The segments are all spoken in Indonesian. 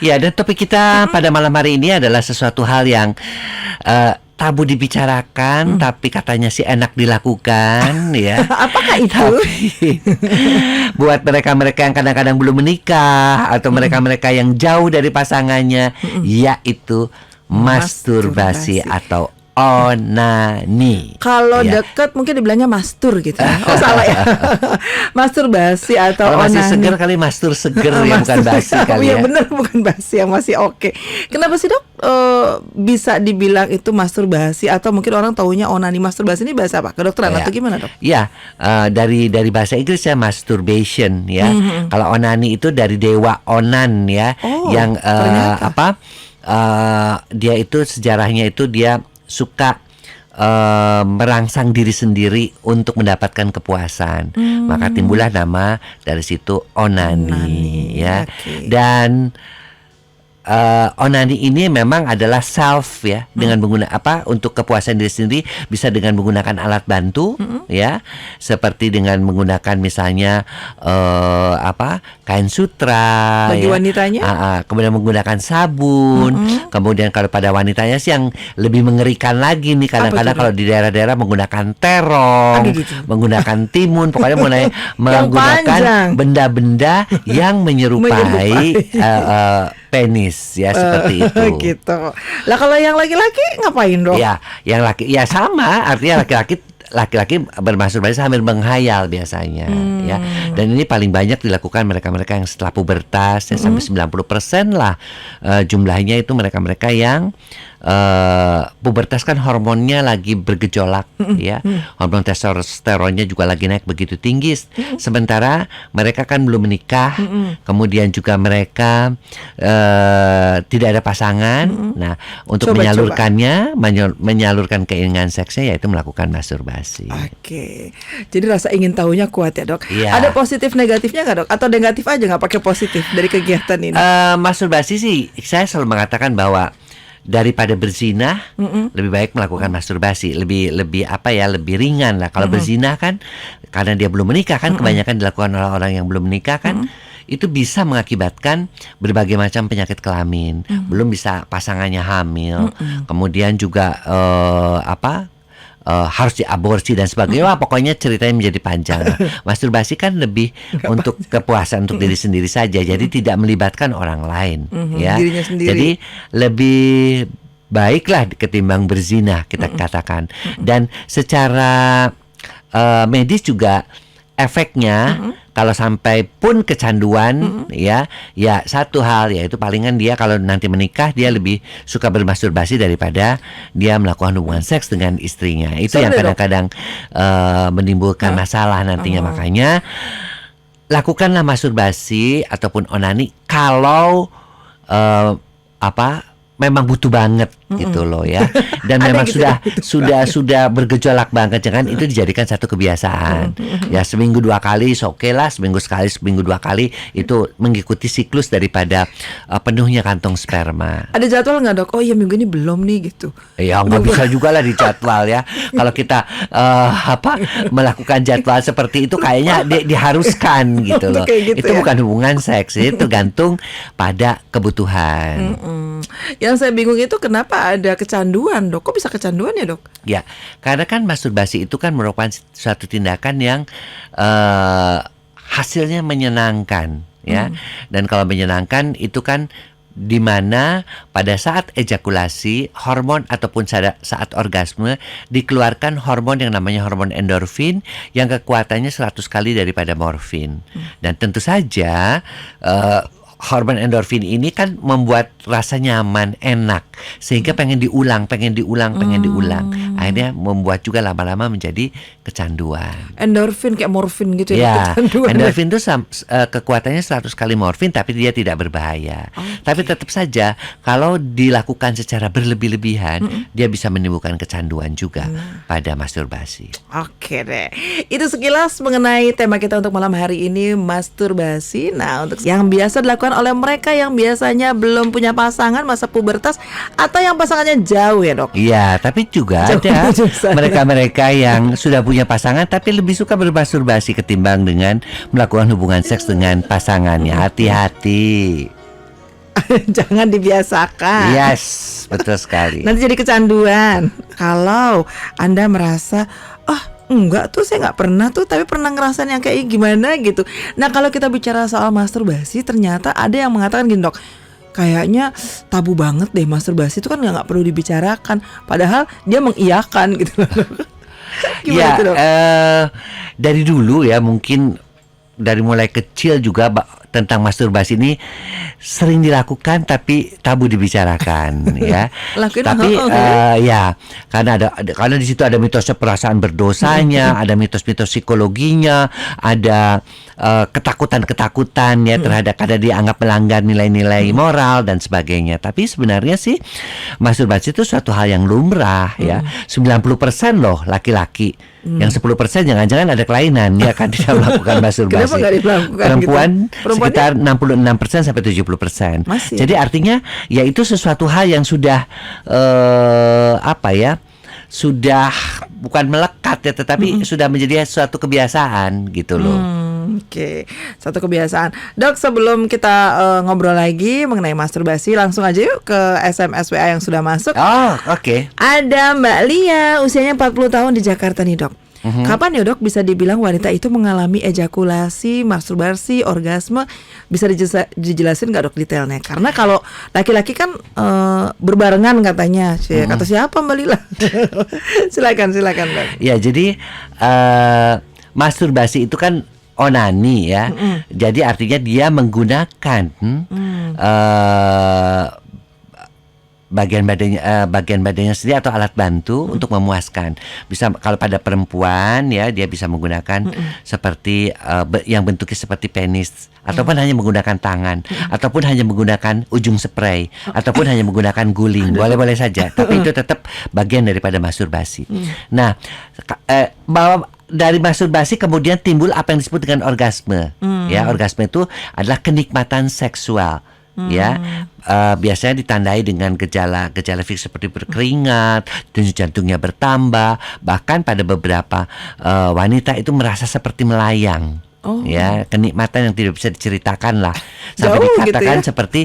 Ya, dan topik kita pada malam hari ini adalah sesuatu hal yang tabu dibicarakan, tapi katanya sih enak dilakukan, ya. Apakah itu? Tapi buat mereka-mereka yang kadang-kadang belum menikah atau mereka-mereka yang jauh dari pasangannya, yaitu masturbasi atau onani. Kalau Ya. deket mungkin dibilangnya mastur gitu. Oh salah ya. Masturbasi atau Kalau masih onani. seger kali mastur seger ya, bukan basi kali Iya ya. benar, bukan basi, yang masih oke. Kenapa sih dok bisa dibilang itu masturbasi, atau mungkin orang taunya onani? Masturbasi ini bahasa apa? Kedokteran Ya. atau gimana dok? Ya, dari bahasa Inggris ya masturbation ya. Kalau onani itu dari dewa Onan ya, Oh, yang ternyata. dia itu sejarahnya itu dia suka merangsang diri sendiri untuk mendapatkan kepuasan. Maka timbullah nama dari situ onani ya. Oke. Dan onani ini memang adalah self ya, dengan menggunakan untuk kepuasan diri sendiri, bisa dengan menggunakan alat bantu ya, seperti dengan menggunakan misalnya kain sutra Bagi ya. wanitanya? Kemudian menggunakan sabun. Kemudian kalau pada wanitanya sih yang lebih mengerikan lagi nih, kadang-kadang Apa tuh, kalau di daerah-daerah menggunakan terong, Aduh. menggunakan timun, pokoknya panjang. menggunakan benda-benda yang menyerupai penis ya, seperti itu. Gitu. Lah kalau yang laki-laki ngapain dok? Ya, yang laki ya sama, artinya laki-laki bermasturbasi sambil menghayal biasanya ya. Dan ini paling banyak dilakukan mereka-mereka yang setelah pubertas ya, sampai 90% lah jumlahnya itu mereka-mereka yang pubertas kan hormonnya lagi bergejolak ya. Hormon testosteronnya juga lagi naik begitu tinggi. Sementara mereka kan belum menikah. Kemudian juga mereka tidak ada pasangan. Nah, untuk menyalurkan keinginan seksnya yaitu melakukan masturbasi. Oke. Jadi rasa ingin tahunya kuat ya dok. Iya. Ada positif negatifnya nggak dok? Atau negatif aja nggak pakai positif dari kegiatan ini? Masturbasi sih saya selalu mengatakan bahwa daripada berzina lebih baik melakukan masturbasi, lebih lebih ringan lah. Kalau berzina kan karena dia belum menikah kan, kebanyakan dilakukan oleh orang yang belum menikah kan, itu bisa mengakibatkan berbagai macam penyakit kelamin. Belum bisa pasangannya hamil, kemudian juga harus diaborsi dan sebagainya. Wah, pokoknya ceritanya menjadi panjang. Masturbasi kan lebih untuk kepuasan untuk diri sendiri saja, jadi tidak melibatkan orang lain ya. Dirinya sendiri. Jadi lebih baiklah ketimbang berzina, kita katakan. Dan secara medis juga efeknya kalau sampai pun kecanduan ya satu hal, yaitu palingan dia kalau nanti menikah dia lebih suka bermasturbasi daripada dia melakukan hubungan seks dengan istrinya. Itu yang kadang-kadang menimbulkan masalah nantinya. Makanya lakukanlah masturbasi ataupun onani kalau memang butuh banget gitu loh ya. Dan memang gitu, sudah bergejolak banget, jangan itu dijadikan satu kebiasaan. Ya, seminggu 2 kali oke lah, seminggu sekali, seminggu 2 kali itu mengikuti siklus daripada penuhnya kantong sperma. Ada jadwal nggak dok? Oh iya, minggu ini belum nih gitu. Ya nggak bisa juga lah dijadwal ya. Kalau kita melakukan jadwal seperti itu kayaknya diharuskan gitu loh. Kayak gitu Itu ya? bukan hubungan seks, itu tergantung pada kebutuhan. Yang saya bingung itu kenapa ada kecanduan dok? Kok bisa kecanduan ya dok? Ya, karena kan masturbasi itu kan merupakan suatu tindakan yang hasilnya menyenangkan ya. Dan kalau menyenangkan itu kan di mana pada saat ejakulasi hormon ataupun saat orgasme dikeluarkan hormon yang namanya hormon endorfin yang kekuatannya 100 kali daripada morfin. Dan tentu saja hormon endorfin ini kan membuat rasa nyaman, enak, sehingga pengen diulang. Akhirnya membuat juga lama-lama menjadi kecanduan. Endorfin kayak morfin gitu Ya, kecanduan. endorfin itu kekuatannya 100 kali morfin, tapi dia tidak berbahaya. Tapi tetap saja kalau dilakukan secara berlebih-lebihan, dia bisa menimbulkan kecanduan juga pada masturbasi. Oke deh, itu sekilas mengenai tema kita untuk malam hari ini, masturbasi. Nah, untuk yang biasa dilakukan oleh mereka yang biasanya belum punya pasangan, masa pubertas, atau yang pasangannya jauh ya dok? Iya, tapi juga Jauh ada jurusan. mereka-mereka yang sudah punya pasangan tapi lebih suka bermasturbasi ketimbang dengan melakukan hubungan seks dengan pasangannya. Hati-hati. Jangan dibiasakan. Yes, betul sekali. Nanti jadi kecanduan. Kalau Anda merasa, enggak tuh, saya nggak pernah tuh, tapi pernah ngerasain yang kayak gimana gitu. Nah, kalau kita bicara soal masturbasi, ternyata ada yang mengatakan gini, Dok, kayaknya tabu banget deh masturbasi itu kan nggak perlu dibicarakan. Padahal dia mengiyakan gitu. Gimana Ya, tuh, Dok? dari dulu ya, mungkin dari mulai kecil juga tentang masturbasi ini sering dilakukan tapi tabu dibicarakan ya. Lakuin, Tapi okay. ya karena di situ ada mitosnya perasaan berdosanya, ada mitos-mitos psikologinya, ada ketakutan-ketakutan ya terhadap karena dianggap melanggar nilai-nilai moral dan sebagainya. Tapi sebenarnya sih masturbasi itu suatu hal yang lumrah ya. 90% loh laki-laki. Yang 10% jangan-jangan ada kelainan ya kan tidak melakukan masturbasi. Kenapa nggak dilakukan Perempuan gitu? sekitar 66% sampai 70%. Masih. Jadi artinya ya itu sesuatu hal yang sudah sudah bukan melekat ya, tetapi sudah menjadi suatu kebiasaan gitu loh. Oke, satu kebiasaan. Dok, sebelum kita ngobrol lagi mengenai masturbasi, langsung aja yuk ke SMS WA yang sudah masuk. Oh, oke. Ada Mbak Lia, usianya 40 tahun di Jakarta nih, Dok. Kapan ya, Dok, bisa dibilang wanita itu mengalami ejakulasi, masturbasi, orgasme? Bisa dijelasin nggak, Dok, detailnya? Karena kalau laki-laki kan berbarengan katanya. Kata siapa, Mbak Lila? Silakan, Dok. Ya, jadi masturbasi itu kan onani ya. Jadi artinya dia menggunakan bagian badannya sendiri atau alat bantu untuk memuaskan. Bisa kalau pada perempuan ya dia bisa menggunakan seperti yang bentuknya seperti penis, ataupun hanya menggunakan tangan, ataupun hanya menggunakan ujung spray, ataupun hanya menggunakan guling. Boleh-boleh saja, tapi itu tetap bagian daripada masturbasi. Nah, bahwa dari masturbasi kemudian timbul apa yang disebut dengan orgasme. Ya, orgasme itu adalah kenikmatan seksual. Ya, biasanya ditandai dengan gejala fisik seperti berkeringat, denyut jantungnya bertambah, bahkan pada beberapa wanita itu merasa seperti melayang. Ya, kenikmatan yang tidak bisa diceritakan lah, sampai Jauh dikatakan gitu ya? seperti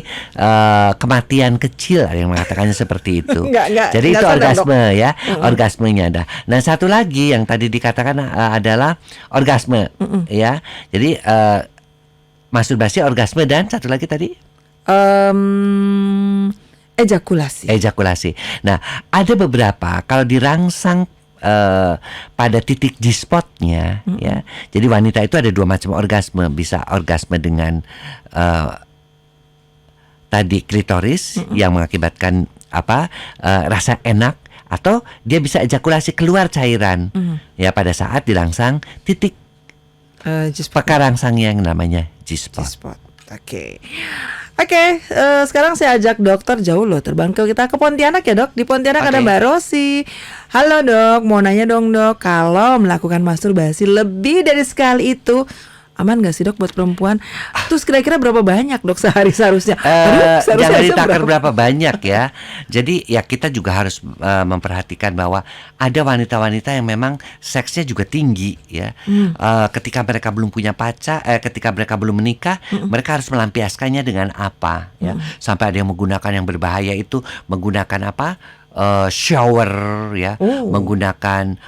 kematian kecil, ada yang mengatakannya seperti itu. Jadi Nggak itu sadar, orgasme ya, orgasmenya ada. Nah, satu lagi yang tadi dikatakan adalah orgasme, ya. Jadi masturbasi, orgasme, dan satu lagi tadi ejakulasi. Nah, ada beberapa kalau dirangsang pada titik G-spotnya ya. Jadi wanita itu ada dua macam orgasme, bisa orgasme dengan tadi klitoris yang mengakibatkan rasa enak, atau dia bisa ejakulasi keluar cairan ya pada saat dirangsang titik pekarangsang yang namanya G-spot. Oke, sekarang saya ajak dokter jauh loh, terbang ke Pontianak ya, Dok. Di Pontianak ada Mbak Rosi. Halo, Dok, mau nanya dong, Dok, kalau melakukan masturbasi lebih dari sekali itu aman gak sih, Dok, buat perempuan? Terus kira-kira berapa banyak, Dok, sehari seharusnya? Jangan ditakar berapa banyak ya. Jadi ya kita juga harus memperhatikan bahwa ada wanita-wanita yang memang seksnya juga tinggi ya. Ketika mereka belum punya pacar, ketika mereka belum menikah, mereka harus melampiaskannya dengan apa ya. Sampai ada yang menggunakan yang berbahaya itu, menggunakan shower ya, menggunakan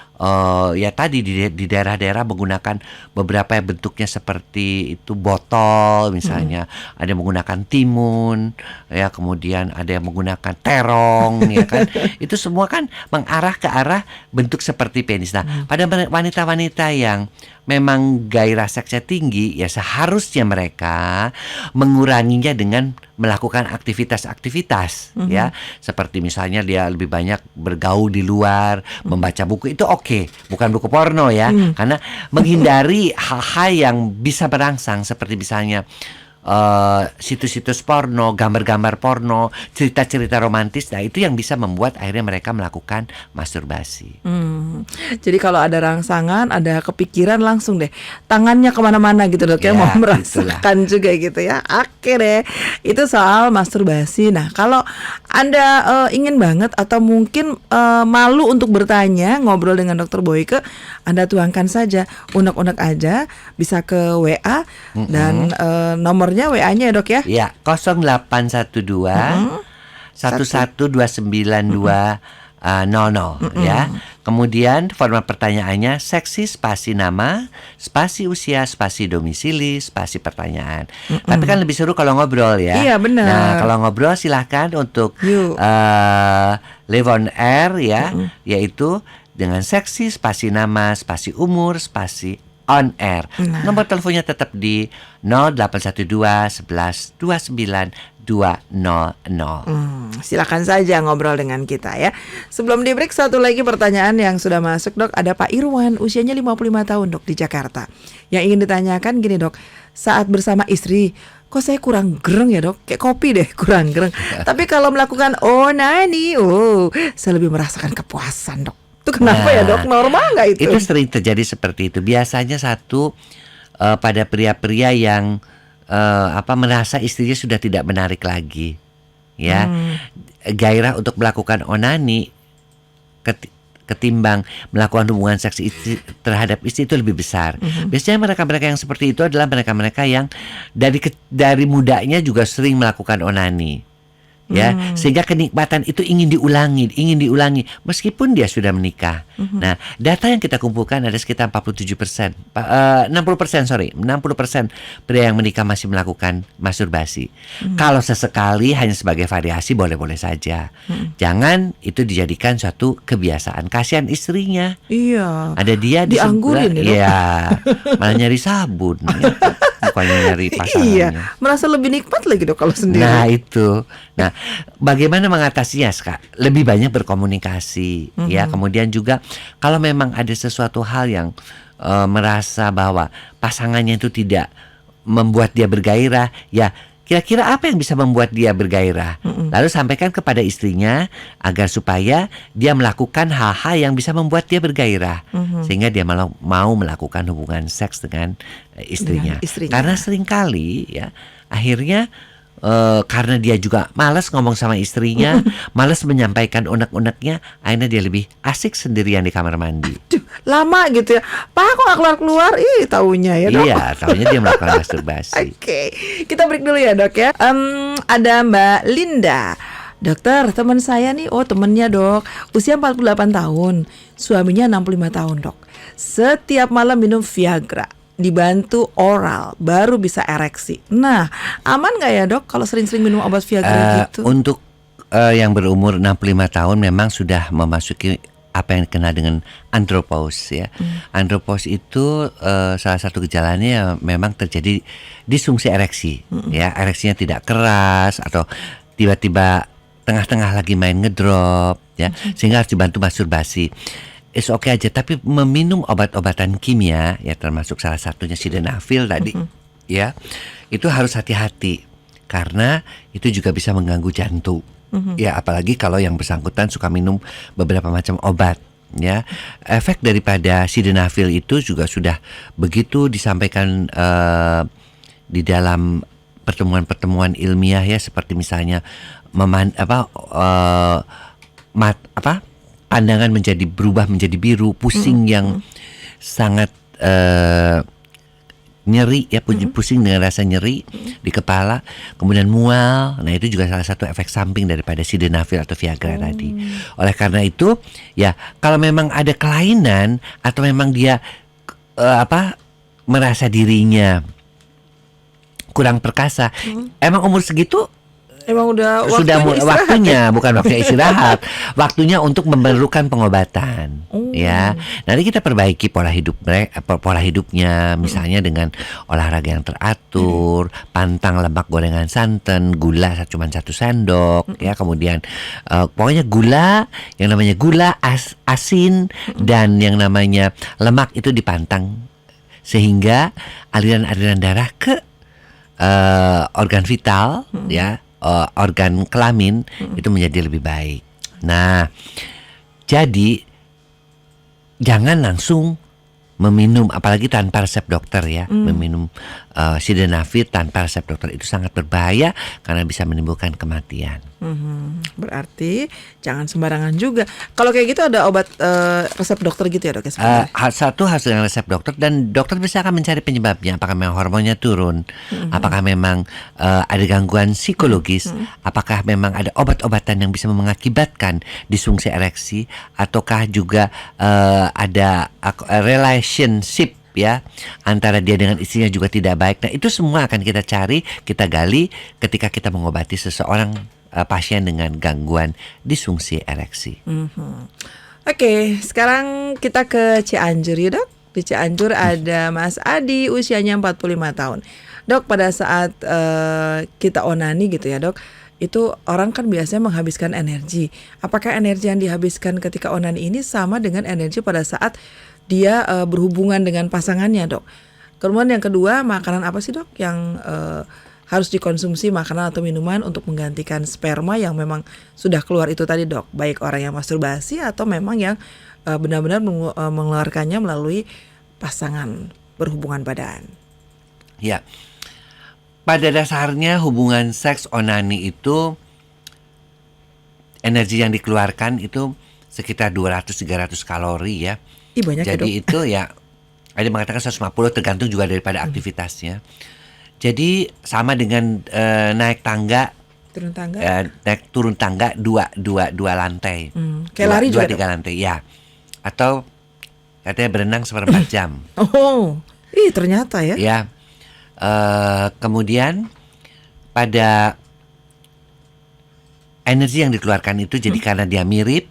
ya tadi di daerah-daerah menggunakan beberapa yang bentuknya seperti itu botol misalnya, ada yang menggunakan timun ya, kemudian ada yang menggunakan terong ya kan. Itu semua kan mengarah ke arah bentuk seperti penis. Nah, pada wanita-wanita yang memang gairah seksnya tinggi, ya seharusnya mereka menguranginya dengan melakukan aktivitas-aktivitas ya, seperti misalnya dia lebih banyak bergaul di luar, membaca buku, itu oke, bukan buku porno ya, karena menghindari hal-hal yang bisa merangsang seperti misalnya situs-situs porno, gambar-gambar porno, cerita-cerita romantis. Nah, itu yang bisa membuat akhirnya mereka melakukan masturbasi. Jadi kalau ada rangsangan, ada kepikiran, langsung deh tangannya kemana-mana gitu, Dok, ya, mau merasakan juga gitu ya. Oke deh, itu soal masturbasi. Nah, kalau Anda ingin banget atau mungkin malu untuk bertanya, ngobrol dengan Dokter Boyke, Anda tuangkan saja, unek-unek aja, bisa ke WA dan nomor nomornya WA-nya ya, Dok ya. Ya, 0812 1129200 ya. Kemudian format pertanyaannya seksi spasi nama, spasi usia, spasi domisili, spasi pertanyaan. Tapi kan lebih seru kalau ngobrol ya. Iya, benar. Nah, kalau ngobrol silahkan untuk Yuk. live on air ya, yaitu dengan seksi spasi nama, spasi umur, spasi on air. Nomor teleponnya tetap di 0812 11 29 200. Silakan saja ngobrol dengan kita ya. Sebelum di break, satu lagi pertanyaan yang sudah masuk, Dok. Ada Pak Irwan, usianya 55 tahun, Dok, di Jakarta. Yang ingin ditanyakan gini, Dok. Saat bersama istri, kok saya kurang gereng ya, Dok? Kayak kopi deh, kurang gereng. Tapi kalau melakukan onani, saya lebih merasakan kepuasan, Dok. Itu kenapa ya, Dok? Normal nggak itu? Itu sering terjadi seperti itu. Biasanya satu pada pria-pria yang merasa istrinya sudah tidak menarik lagi, ya. Gairah untuk melakukan onani ketimbang melakukan hubungan seks terhadap istri itu lebih besar. Biasanya mereka-mereka yang seperti itu adalah mereka-mereka yang dari mudanya juga sering melakukan onani. Ya, sehingga kenikmatan itu ingin diulangi meskipun dia sudah menikah. Nah, data yang kita kumpulkan ada sekitar 60% pria yang menikah masih melakukan masturbasi. Kalau sesekali hanya sebagai variasi boleh-boleh saja. Jangan itu dijadikan suatu kebiasaan. Kasihan istrinya. Iya. Ada dia dianggurin ya, Dok? Iya, malah nyari sabun. Ya. Bukannya nyari pasangannya. Iya, merasa lebih nikmat lagi, Dok, kalau sendiri. Nah itu. Nah, bagaimana mengatasinya, Kak? Lebih banyak berkomunikasi, ya. Kemudian juga kalau memang ada sesuatu hal yang merasa bahwa pasangannya itu tidak membuat dia bergairah, ya kira-kira apa yang bisa membuat dia bergairah? Lalu sampaikan kepada istrinya agar supaya dia melakukan hal-hal yang bisa membuat dia bergairah, sehingga dia mau melakukan hubungan seks dengan istrinya. Karena seringkali ya akhirnya karena dia juga malas ngomong sama istrinya, malas menyampaikan unek-uneknya, akhirnya dia lebih asik sendirian di kamar mandi. Duh, lama gitu ya. Pak kok gak keluar-keluar? Taunya ya, Dok. Iya, taunya dia melakukan masturbasi. Oke, kita break dulu ya, Dok ya. Ada Mbak Linda. Dokter, teman saya nih, temennya, Dok, usia 48 tahun, suaminya 65 tahun, Dok. Setiap malam minum Viagra, dibantu oral, baru bisa ereksi. Nah, aman gak ya, Dok, kalau sering-sering minum obat Viagra gitu? Untuk yang berumur 65 tahun memang sudah memasuki apa yang dikenal dengan andropause ya. Andropause itu salah satu gejalanya ya memang terjadi disfungsi ereksi. Ya, ereksinya tidak keras atau tiba-tiba tengah-tengah lagi main ngedrop ya, sehingga harus dibantu masturbasi. Oke aja, tapi meminum obat-obatan kimia ya termasuk salah satunya sildenafil tadi ya, itu harus hati-hati karena itu juga bisa mengganggu jantung. Ya apalagi kalau yang bersangkutan suka minum beberapa macam obat ya. Efek daripada sildenafil itu juga sudah begitu disampaikan di dalam pertemuan-pertemuan ilmiah ya, seperti misalnya pandangan berubah menjadi biru, pusing yang sangat nyeri ya, pusing dengan rasa nyeri di kepala, kemudian mual. Nah itu juga salah satu efek samping daripada sildenafil atau Viagra tadi. Oleh karena itu ya, kalau memang ada kelainan atau memang dia merasa dirinya kurang perkasa, emang umur segitu emang udah waktunya bukan waktunya istirahat, waktunya untuk memerlukan pengobatan. Ya, nanti kita perbaiki pola hidupnya, misalnya dengan olahraga yang teratur, pantang lemak gorengan santan, gula cuma 1 sendok, ya, kemudian pokoknya yang namanya gula, asin dan yang namanya lemak itu dipantang sehingga aliran-aliran darah ke organ vital, ya. Organ kelamin itu menjadi lebih baik. Nah, jadi jangan langsung meminum, apalagi tanpa resep dokter ya, meminum sildenafil tanpa resep dokter itu sangat berbahaya karena bisa menimbulkan kematian. Berarti jangan sembarangan juga. Kalau kayak gitu ada obat resep dokter gitu ya dok ya sebenarnya? Satu harus dengan resep dokter, dan dokter bisa akan mencari penyebabnya. Apakah memang hormonnya turun, apakah memang ada gangguan psikologis, apakah memang ada obat-obatan yang bisa mengakibatkan disfungsi ereksi, ataukah juga ada relationship ya antara dia dengan istrinya juga tidak baik. Nah, itu semua akan kita cari, kita gali ketika kita mengobati seseorang pasien dengan gangguan disfungsi ereksi. Oke, sekarang kita ke Cianjur ya dok. Di Cianjur ada Mas Adi, usianya 45 tahun. Dok, pada saat kita onani gitu ya dok, itu orang kan biasanya menghabiskan energi. Apakah energi yang dihabiskan ketika onani ini sama dengan energi pada saat dia berhubungan dengan pasangannya dok? Kemudian yang kedua, makanan apa sih dok yang harus dikonsumsi, makanan atau minuman untuk menggantikan sperma yang memang sudah keluar itu tadi dok? Baik orang yang masturbasi atau memang yang benar-benar mengeluarkannya melalui pasangan berhubungan badan. Ya, pada dasarnya hubungan seks onani itu energi yang dikeluarkan itu sekitar 200-300 kalori ya. Banyak jadi ya, itu ya ada yang mengatakan 150, tergantung juga daripada aktivitasnya. Jadi sama dengan naik tangga, turun tangga, turun tangga dua lantai, kayak lari juga 2-3 lantai ya, atau katanya berenang 1/4 jam. Ternyata ya. Ya, kemudian pada energi yang dikeluarkan itu jadi karena dia mirip,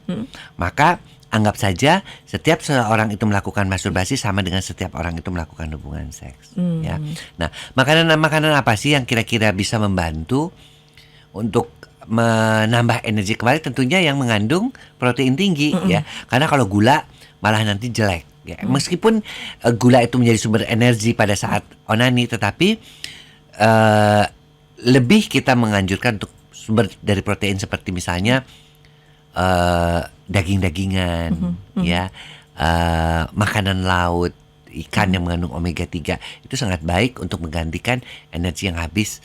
maka anggap saja setiap seorang itu melakukan masturbasi sama dengan setiap orang itu melakukan hubungan seks. Ya. Nah, makanan apa sih yang kira-kira bisa membantu untuk menambah energi kembali? Tentunya yang mengandung protein tinggi ya. Karena kalau gula malah nanti jelek. Ya. Meskipun gula itu menjadi sumber energi pada saat onani, tetapi lebih kita menganjurkan untuk sumber dari protein seperti misalnya daging-dagingan, ya, makanan laut, ikan yang mengandung omega 3 itu sangat baik untuk menggantikan energi yang habis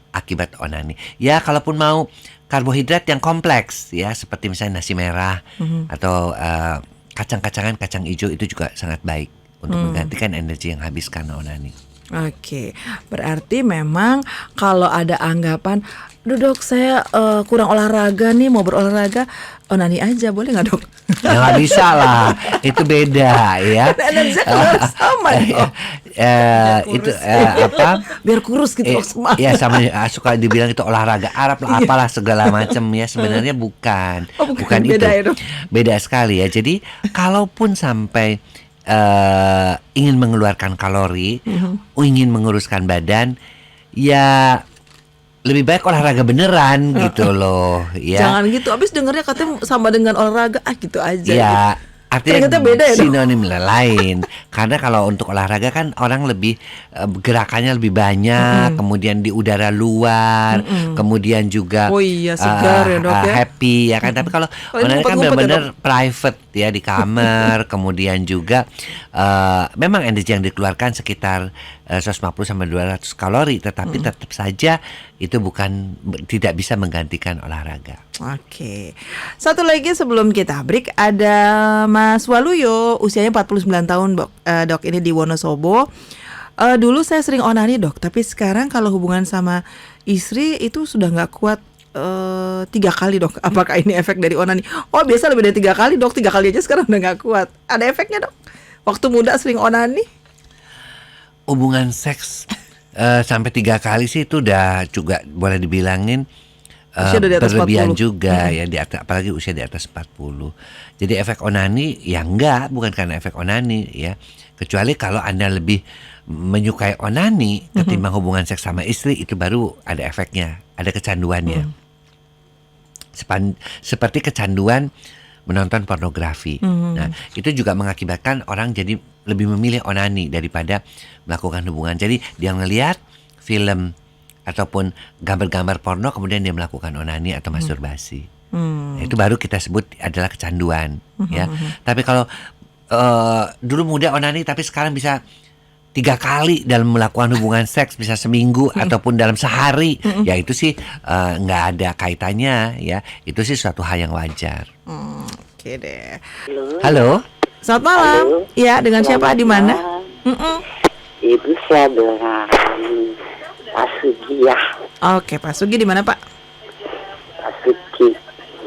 akibat onani. Ya, kalaupun mau karbohidrat yang kompleks, ya, seperti misalnya nasi merah atau kacang-kacangan, kacang hijau itu juga sangat baik untuk menggantikan energi yang habis karena onani. Oke, berarti memang kalau ada anggapan, dok saya kurang olahraga nih, mau berolahraga, onani aja boleh nggak dok? Ya nggak bisa lah, itu beda ya. Energi keluar sama dok. Itu apa? Biar kurus gitu semangat. Ya sama suka dibilang itu olahraga Arab lah, apalah segala macam ya, sebenarnya bukan beda itu. Ya, dok? Beda sekali ya. Jadi kalaupun sampai ingin mengeluarkan kalori, ingin menguruskan badan, ya lebih baik olahraga beneran gitu loh ya. Jangan gitu, abis dengernya katanya sama dengan olahraga gitu aja. Ya, artinya ternyata beda ya, sinonim lain. Karena kalau untuk olahraga kan orang lebih gerakannya lebih banyak, kemudian di udara luar, kemudian juga segar ya dok ya. Happy ya kan. Tapi kalau olahraga kan benar-benar private ya, di kamar. Kemudian juga memang energi yang dikeluarkan sekitar 150 sampai 200 kalori, tetapi tetap saja itu tidak bisa menggantikan olahraga. Oke. Satu lagi sebelum kita break, ada Mas Waluyo, usianya 49 tahun dok, ini di Wonosobo. Dulu saya sering onani dok, tapi sekarang kalau hubungan sama istri itu sudah nggak kuat 3 kali dok. Apakah ini efek dari onani? Oh, biasa lebih dari 3 kali dok, 3 kali aja sekarang udah nggak kuat. Ada efeknya dok? Waktu muda sering onani? Hubungan seks sampai 3 kali sih itu udah juga boleh dibilangin berlebihan 40 juga ya, di atas, apalagi usia di atas 40. Jadi efek onani ya enggak, bukan karena efek onani ya. Kecuali kalau Anda lebih menyukai onani ketimbang hubungan seks sama istri, itu baru ada efeknya, ada kecanduannya. Seperti kecanduan menonton pornografi. Nah, itu juga mengakibatkan orang jadi lebih memilih onani daripada melakukan hubungan. Jadi dia ngelihat film ataupun gambar-gambar porno, kemudian dia melakukan onani atau masturbasi. Nah, itu baru kita sebut adalah kecanduan. Ya. Tapi kalau dulu muda onani, tapi sekarang bisa 3 kali dalam melakukan hubungan seks, bisa seminggu ataupun dalam sehari, ya itu sih nggak ada kaitannya ya. Itu sih suatu hal yang wajar. Oke deh. Halo, Selamat malam. Halo. Iya, dengan siapa di mana? Malam. Ibu saya dengan Pak Sugi ya. Oke, Pak Sugi di mana, Pak?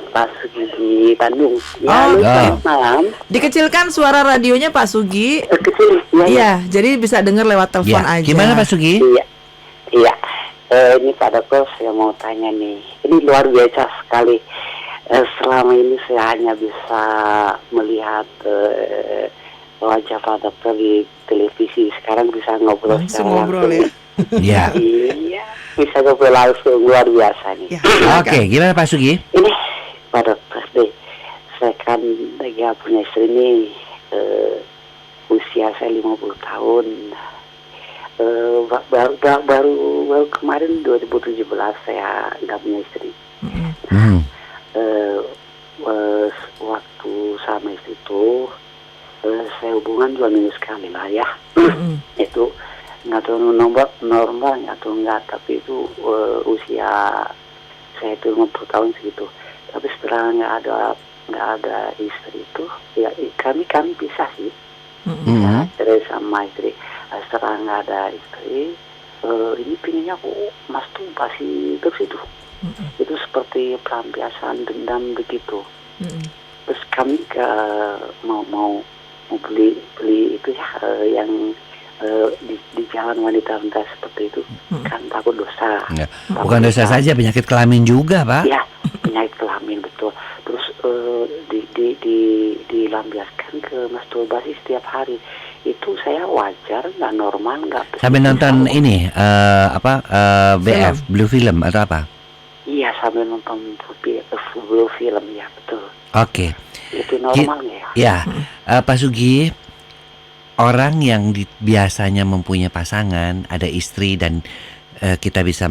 Pak Sugi di Bandung. Oh. Selamat malam. Dikecilkan suara radionya Pak Sugi. Kecil ya. Iya, jadi bisa dengar lewat telepon ya aja. gimana Pak Sugi? Iya. Iya. Ini Pak Dokter, saya mau tanya nih. Ini luar biasa sekali. Selama ini saya hanya bisa melihat wajah Pak Dokter di televisi. Sekarang bisa ngobrol Langsung secara ngobrol ya. Ya. Iya, bisa ngobrol langsung, luar biasa nih. Ya, Oke, gimana Pak Sugi? Ini Pak Dokter deh, saya kan lagi punya istri nih, usia saya 50 tahun. Baru kemarin 2017 saya nggak punya istri. Hmm. Waktu sama istri itu saya hubungan 2 minggu sekali lah ya. Itu nggak tahu normal nggak tahu enggak, tapi itu usia saya itu 50 tahun segitu. Tapi setelah nggak ada istri itu, ya kami pisah sih. Ya, cerai sama istri. Setelah nggak ada istri, ini pinginnya Mas tuh masih terus itu. Itu seperti pelampiasan dendam begitu. Terus kami mau beli itu ya, yang di jalan wanita seperti itu, kan takut dosa. Ya. Bukan dosa saja, penyakit kelamin juga Pak. Ya, penyakit kelamin betul. Terus dilampiaskan ke masturbasi setiap hari. Itu saya wajar, nggak normal, nggak. Sampai nonton ini BF Blue Film atau apa? Iya, sambil nonton blue film ya, betul. Oke. Itu normal ya? Ya, Pak Sugi, orang yang biasanya mempunyai pasangan, ada istri dan kita bisa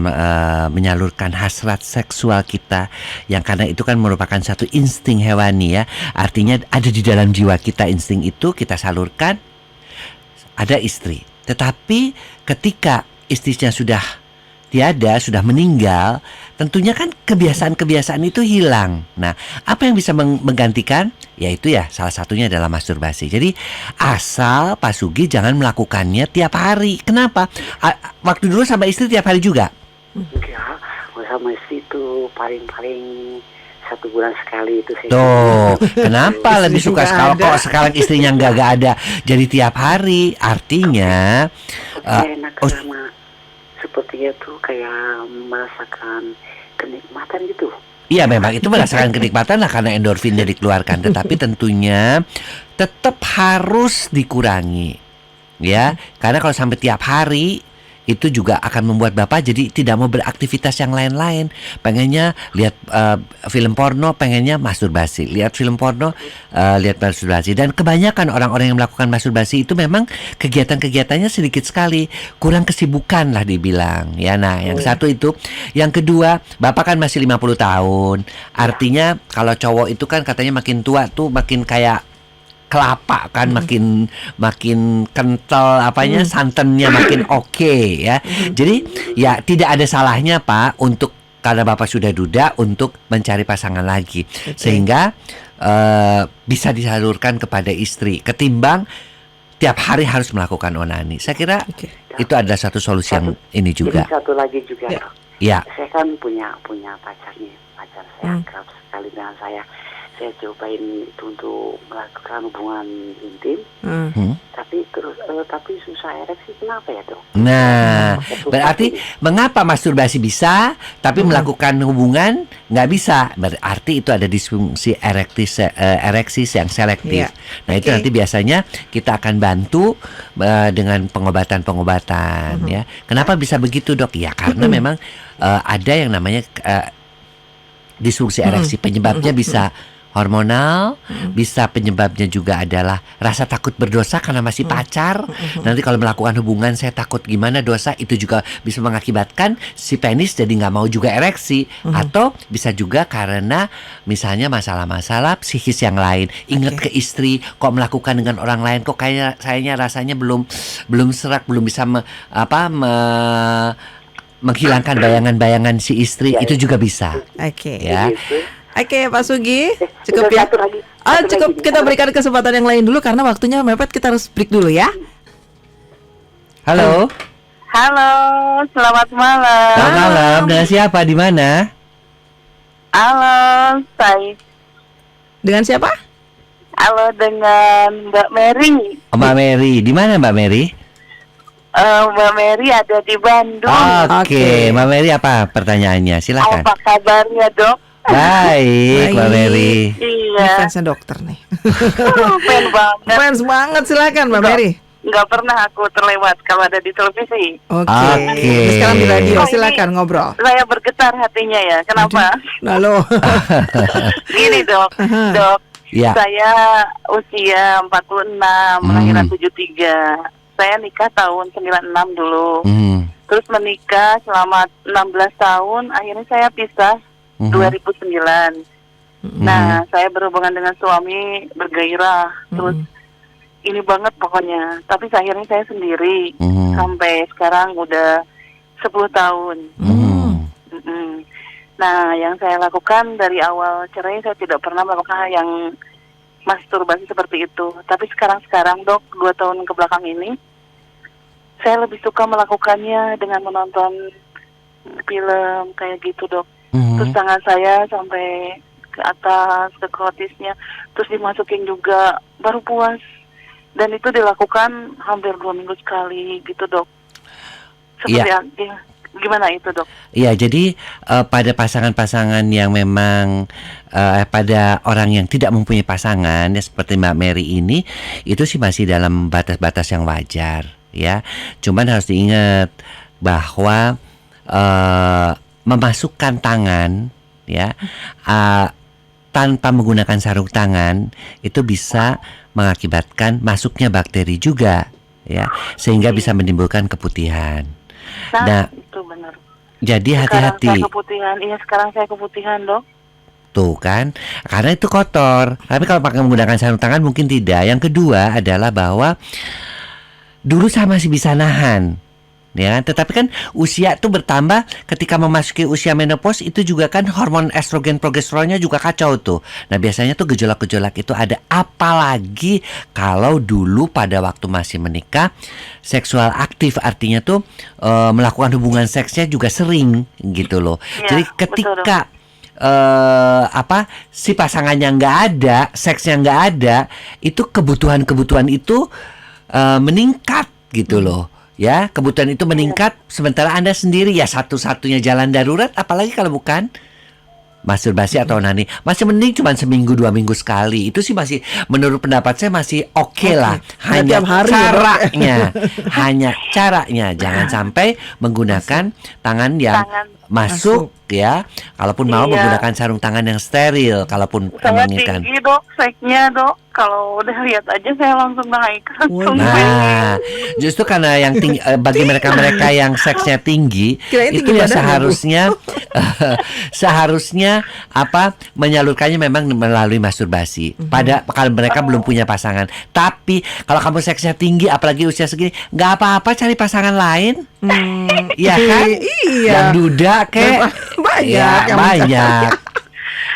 menyalurkan hasrat seksual kita, yang karena itu kan merupakan satu insting hewani ya. Artinya ada di dalam jiwa kita insting itu, kita salurkan. Ada istri. Tetapi ketika istrinya sudah tiada, sudah meninggal, tentunya kan kebiasaan-kebiasaan itu hilang. Nah, apa yang bisa menggantikan? Yaitu ya salah satunya adalah masturbasi. Jadi asal Pak Sugi jangan melakukannya tiap hari. Kenapa? Waktu dulu sama istri tiap hari juga? Enggak, sama istri itu paling 1 bulan sekali itu sih. Tuh, kenapa Istri lebih suka juga ada. kok sekarang istrinya nggak ada? Jadi tiap hari, artinya Enak sama sepertinya tuh kayak merasakan kenikmatan gitu. iya memang itu merasakan kenikmatan lah karena endorfinnya dikeluarkan. Tetapi tentunya tetap harus dikurangi, ya. Karena kalau sampai tiap hari itu juga akan membuat Bapak jadi tidak mau beraktivitas yang lain-lain. Pengennya lihat film porno, pengennya masturbasi. Lihat film porno, lihat masturbasi. Dan kebanyakan orang-orang yang melakukan masturbasi itu memang kegiatan-kegiatannya sedikit sekali. Kurang kesibukan lah dibilang. Ya, nah yang satu itu. Yang kedua, Bapak kan masih 50 tahun. Artinya kalau cowok itu kan katanya makin tua tuh makin kayak kelapa kan, makin kental apanya, santannya makin oke ya. Jadi ya tidak ada salahnya Pak untuk, karena Bapak sudah duda, untuk mencari pasangan lagi sehingga bisa disalurkan kepada istri ketimbang tiap hari harus melakukan onani. Saya kira itu adalah satu solusi yang ini juga. Jadi satu lagi juga, Ya. Dok. Ya. Saya kan punya pacar saya akrab sekali dengan saya. Saya cobain itu untuk melakukan hubungan intim, tapi susah ereksi. Kenapa ya Dok? Nah, berarti mengapa masturbasi bisa, tapi melakukan hubungan nggak bisa? Berarti itu ada disfungsi ereksis yang selektif. Iya. Nah, itu nanti biasanya kita akan bantu dengan pengobatan-pengobatan. Ya, kenapa bisa begitu Dok? Ya karena memang ada yang namanya disfungsi ereksi. Penyebabnya bisa hormonal, bisa penyebabnya juga adalah rasa takut berdosa karena masih pacar. Nanti kalau melakukan hubungan saya takut gimana dosa, itu juga bisa mengakibatkan si penis jadi nggak mau juga ereksi. Atau bisa juga karena misalnya masalah-masalah psikis yang lain. Ingat ke istri, kok melakukan dengan orang lain, kok kayaknya rasanya belum serak, belum bisa menghilangkan bayangan-bayangan si istri, itu juga bisa. Oke. Ya. Oke, Pak Sugi, cukup ya. Satu lagi. Cukup, kita berikan kesempatan yang lain dulu karena waktunya mepet, kita harus break dulu ya. Halo. Halo, selamat malam. Selamat malam. Dengan siapa, di mana? Halo, Dengan siapa? halo dengan Mbak Mary. Mbak Mary, di mana Mbak Mary? Mbak Mary ada di Bandung. Oke, Mbak Mary apa pertanyaannya? Silakan. Apa kabarnya, Dok? Baik, Mbak Mary. Ini Iya, fansnya dokter nih. fan banget. Fans banget, silakan Mbak Mary. Nggak pernah aku terlewat kalau ada di televisi. Oke. Oke. Ini sekarang di radio, Oh, ini- silakan ngobrol. Saya bergetar hatinya ya. Kenapa? Lalu. Gini, Dok. Dok, Ya. saya usia 46, kelahiran 73. Saya nikah tahun 96 dulu. Terus menikah selama 16 tahun, akhirnya saya pisah 2009. Nah, saya berhubungan dengan suami, bergairah, terus ini banget pokoknya. Tapi akhirnya saya sendiri, sampai sekarang udah 10 tahun. Mm-mm. Nah, yang saya lakukan dari awal cerai, saya tidak pernah melakukan hal yang masturbasi seperti itu. Tapi sekarang Dok, 2 tahun ke belakang ini, saya lebih suka melakukannya dengan menonton film kayak gitu, Dok. Terus tangan saya sampai ke atas, ke krotisnya, terus dimasukin juga, baru puas. Dan itu dilakukan hampir 2 minggu sekali gitu, Dok. Seperti gimana itu, Dok? Iya, jadi pada pasangan-pasangan yang memang pada orang yang tidak mempunyai pasangan ya seperti Mbak Mary ini, itu sih masih dalam batas-batas yang wajar ya. Cuman harus diingat bahwa memasukkan tangan ya tanpa menggunakan sarung tangan itu bisa mengakibatkan masuknya bakteri juga ya, sehingga bisa menimbulkan keputihan. Nah, itu benar. Jadi Sekarang hati-hati. saya keputihan, sekarang saya keputihan, Dok. Tuh kan, karena itu kotor. Tapi kalau pakai menggunakan sarung tangan mungkin tidak. Yang kedua adalah bahwa dulu saya masih bisa nahan, ya. Tetapi kan usia tuh bertambah ketika memasuki usia menopause, itu juga kan hormon estrogen progesteronnya juga kacau tuh. Nah biasanya tuh gejolak-gejolak itu ada, apalagi kalau dulu pada waktu masih menikah seksual aktif, artinya tuh melakukan hubungan seksnya juga sering gitu loh. Ya, Jadi ketika si pasangannya nggak ada, seksnya nggak ada, itu kebutuhan itu meningkat gitu loh. Ya, kebutuhan itu meningkat, sementara Anda sendiri ya satu-satunya jalan darurat, apalagi kalau bukan masturbasi atau onani. Masih mending cuma seminggu 2 minggu sekali. Itu sih masih, menurut pendapat saya masih oke lah. Hanya Tiap hari ya, Dok. hanya caranya jangan sampai menggunakan tangan yang masuk ya. Kalaupun mau menggunakan sarung tangan yang steril, kalaupun Saya menginginkan. tinggi, Dok, seknya, Dok. Kalau udah lihat aja saya langsung naik. Nah, justru karena yang tinggi, bagi mereka-mereka yang seksnya tinggi, Kirain itu tinggi ya badan, seharusnya menyalurkannya memang melalui masturbasi. Pada kalau mereka belum punya pasangan. Tapi kalau kamu seksnya tinggi, apalagi usia segini, nggak apa-apa cari pasangan lain. Iya kan? Iya. Yang duda kek. Banyak Ya, yang banyak.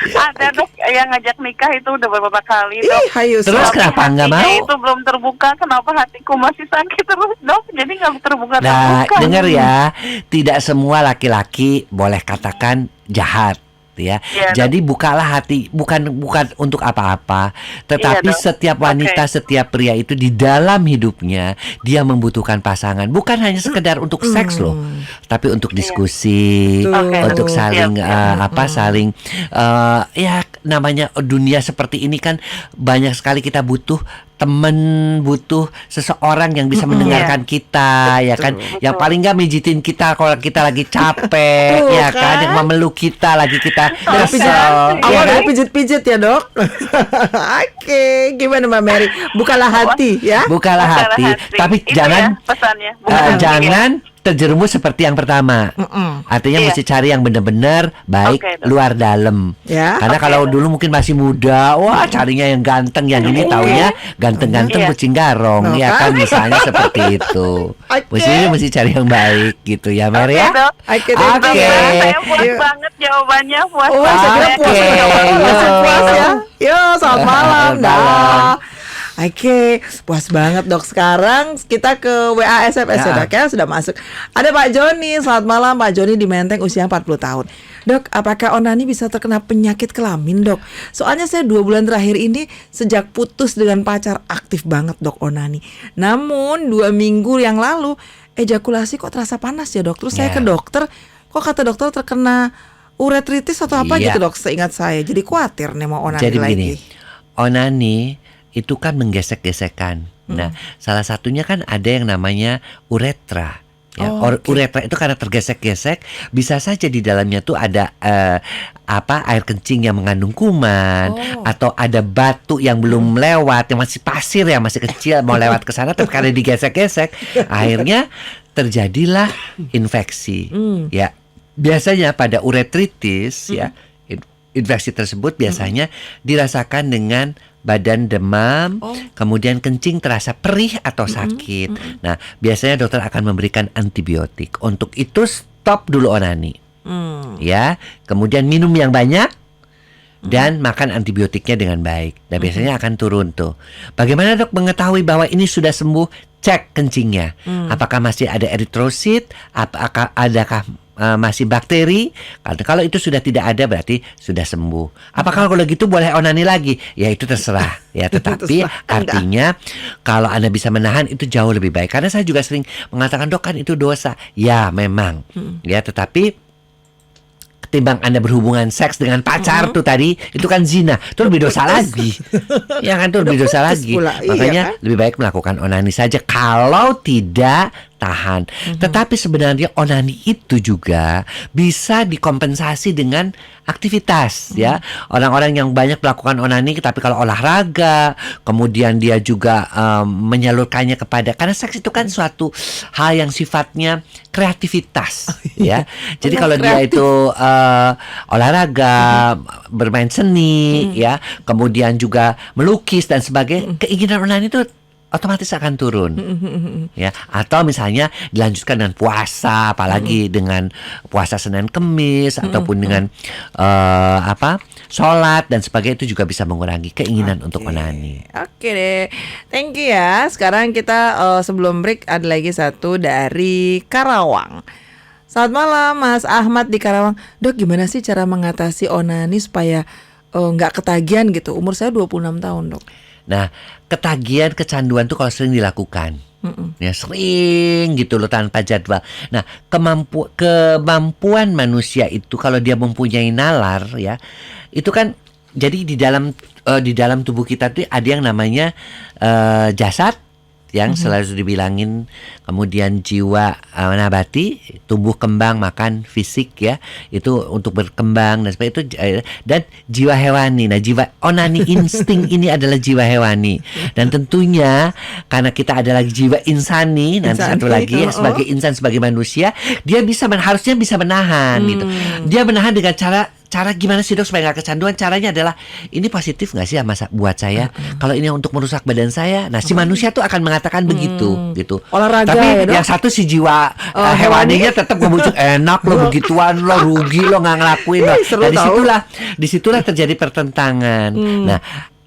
Ada, Dok, yang ngajak nikah itu udah beberapa kali, Ih, Dok. hayu, Terus sok. kenapa nggak Hatinya mau? itu belum terbuka, kenapa hatiku masih sakit terus, Dok? Jadi nggak terbuka. Nah, dengar ya, tidak semua laki-laki boleh katakan jahat, ya. Iya, Jadi bukalah hati, bukan untuk apa-apa, tetapi Iya, Dok. setiap wanita, Oke. setiap pria itu di dalam hidupnya dia membutuhkan pasangan, bukan hanya sekedar untuk seks loh, tapi untuk diskusi, Oke. untuk saling Siap. ya namanya dunia seperti ini kan banyak sekali kita butuh temen, butuh seseorang yang bisa mendengarkan kita, ya kan? Yang paling nggak mijitin kita kalau kita lagi capek, Tuh, ya kan? kan? Yang memeluk kita lagi kita Dari pijit, kesel, ya awal kan? dari pijit-pijit ya dok. Oke, gimana Mbak Mary? Bukalah hati ya. Bukalah hati, tapi Itu jangan ya pesannya. jangan terjerumus seperti yang pertama. Artinya Iya. mesti cari yang benar-benar baik Oke, Dok. luar dalam. Ya. Karena Oke, kalau Dok. dulu mungkin masih muda, wah carinya yang ganteng, yang ini taunya ganteng-ganteng Iya. kucing garong, Oh, ya kan? kan misalnya seperti itu. Oke. Mesti cari yang baik gitu ya, Mer Oke, ya. Dok. Oke, Oke. Dokter, saya puas Yuk. banget jawabannya, puas Oh, banget. saya kira puas. Oke, Masih yo. puas ya. Yo, selamat malam. Selamat malam. Dah. Oke, puas banget dok. Sekarang kita ke WA SMS ya Ya. dok ya, sudah masuk. Ada Pak Joni, selamat malam Pak Joni di Menteng, usia 40 tahun. Dok, apakah onani bisa terkena penyakit kelamin dok? Soalnya saya 2 bulan terakhir ini sejak putus dengan pacar aktif banget dok onani. Namun 2 minggu yang lalu ejakulasi kok terasa panas ya dok. Terus saya Ya. ke dokter, kok kata dokter terkena uretritis atau apa Iya. gitu dok, seingat saya. Jadi khawatir nih mau onani Jadi lagi. begini, onani itu kan menggesek-gesekan. Nah, salah satunya kan ada yang namanya uretra. Ya, Oh, oke. uretra itu karena tergesek-gesek, bisa saja di dalamnya tuh ada air kencing yang mengandung kuman, Oh. atau ada batu yang belum lewat, yang masih pasir, yang masih kecil mau lewat ke sana, tapi karena digesek-gesek, akhirnya terjadilah infeksi. Ya, biasanya pada uretritis, ya, infeksi tersebut biasanya dirasakan dengan badan demam, kemudian kencing terasa perih atau sakit. Nah, biasanya dokter akan memberikan antibiotik. Untuk itu stop dulu onani. Ya, kemudian minum yang banyak dan makan antibiotiknya dengan baik. Dan biasanya akan turun tuh. Bagaimana dok mengetahui bahwa ini sudah sembuh? Cek kencingnya. Apakah masih ada eritrosit? Apakah adakah masih bakteri? Karena kalau itu sudah tidak ada berarti sudah sembuh. Apakah kalau gitu boleh onani lagi? Ya itu terserah. Ya tetapi Terserah, artinya kalau Anda bisa menahan itu jauh lebih baik. Karena saya juga sering mengatakan dok kan itu dosa. Ya memang. Ya tetapi ketimbang Anda berhubungan seks dengan pacar tuh tadi, itu kan zina, itu lebih dosa lagi. Ya kan, itu lebih dosa putus lagi. pula, iya Makanya kan? lebih baik melakukan onani saja kalau tidak tahan. Tetapi sebenarnya onani itu juga bisa dikompensasi dengan aktivitas ya. Orang-orang yang banyak melakukan onani tapi kalau olahraga, kemudian dia juga menyalurkannya kepada, karena seks itu kan suatu hal yang sifatnya kreativitas ya. Jadi kalau dia itu olahraga, bermain seni ya, kemudian juga melukis dan sebagainya, keinginan onani itu otomatis akan turun, ya. Atau misalnya dilanjutkan dengan puasa, apalagi dengan puasa Senin Kemis, ataupun dengan sholat dan sebagainya, itu juga bisa mengurangi keinginan untuk onani. Oke deh, thank you ya. Sekarang kita sebelum break ada lagi satu dari Karawang. Selamat malam Mas Ahmad di Karawang. Dok, gimana sih cara mengatasi onani supaya nggak ketagihan gitu? Umur saya 26 tahun dok. Nah, ketagihan, kecanduan tuh kalau sering dilakukan, ya sering gitu loh tanpa jadwal. Nah, kemampuan manusia itu kalau dia mempunyai nalar ya, itu kan jadi di dalam tubuh kita tuh ada yang namanya jasad yang selalu dibilangin, kemudian jiwa nabati, tumbuh kembang makan fisik ya, itu untuk berkembang dan sebagainya, itu dan jiwa hewani. Nah, jiwa onani insting ini adalah jiwa hewani, dan tentunya karena kita adalah jiwa insani, nanti satu lagi sebagai insan, sebagai manusia, dia harusnya bisa menahan gitu. Dia menahan dengan cara gimana sih dok supaya gak kecanduan? Caranya adalah, ini positif gak sih buat saya? Kalau ini untuk merusak badan saya, nah si manusia tuh akan mengatakan begitu gitu. Olahraga Tapi ya, dok? yang satu si jiwa hewaninya tetap ngebujuk, enak lo begituan, lo rugi lo nggak ngelakuin lo. Seru Nah, disitulah terjadi pertentangan. Nah,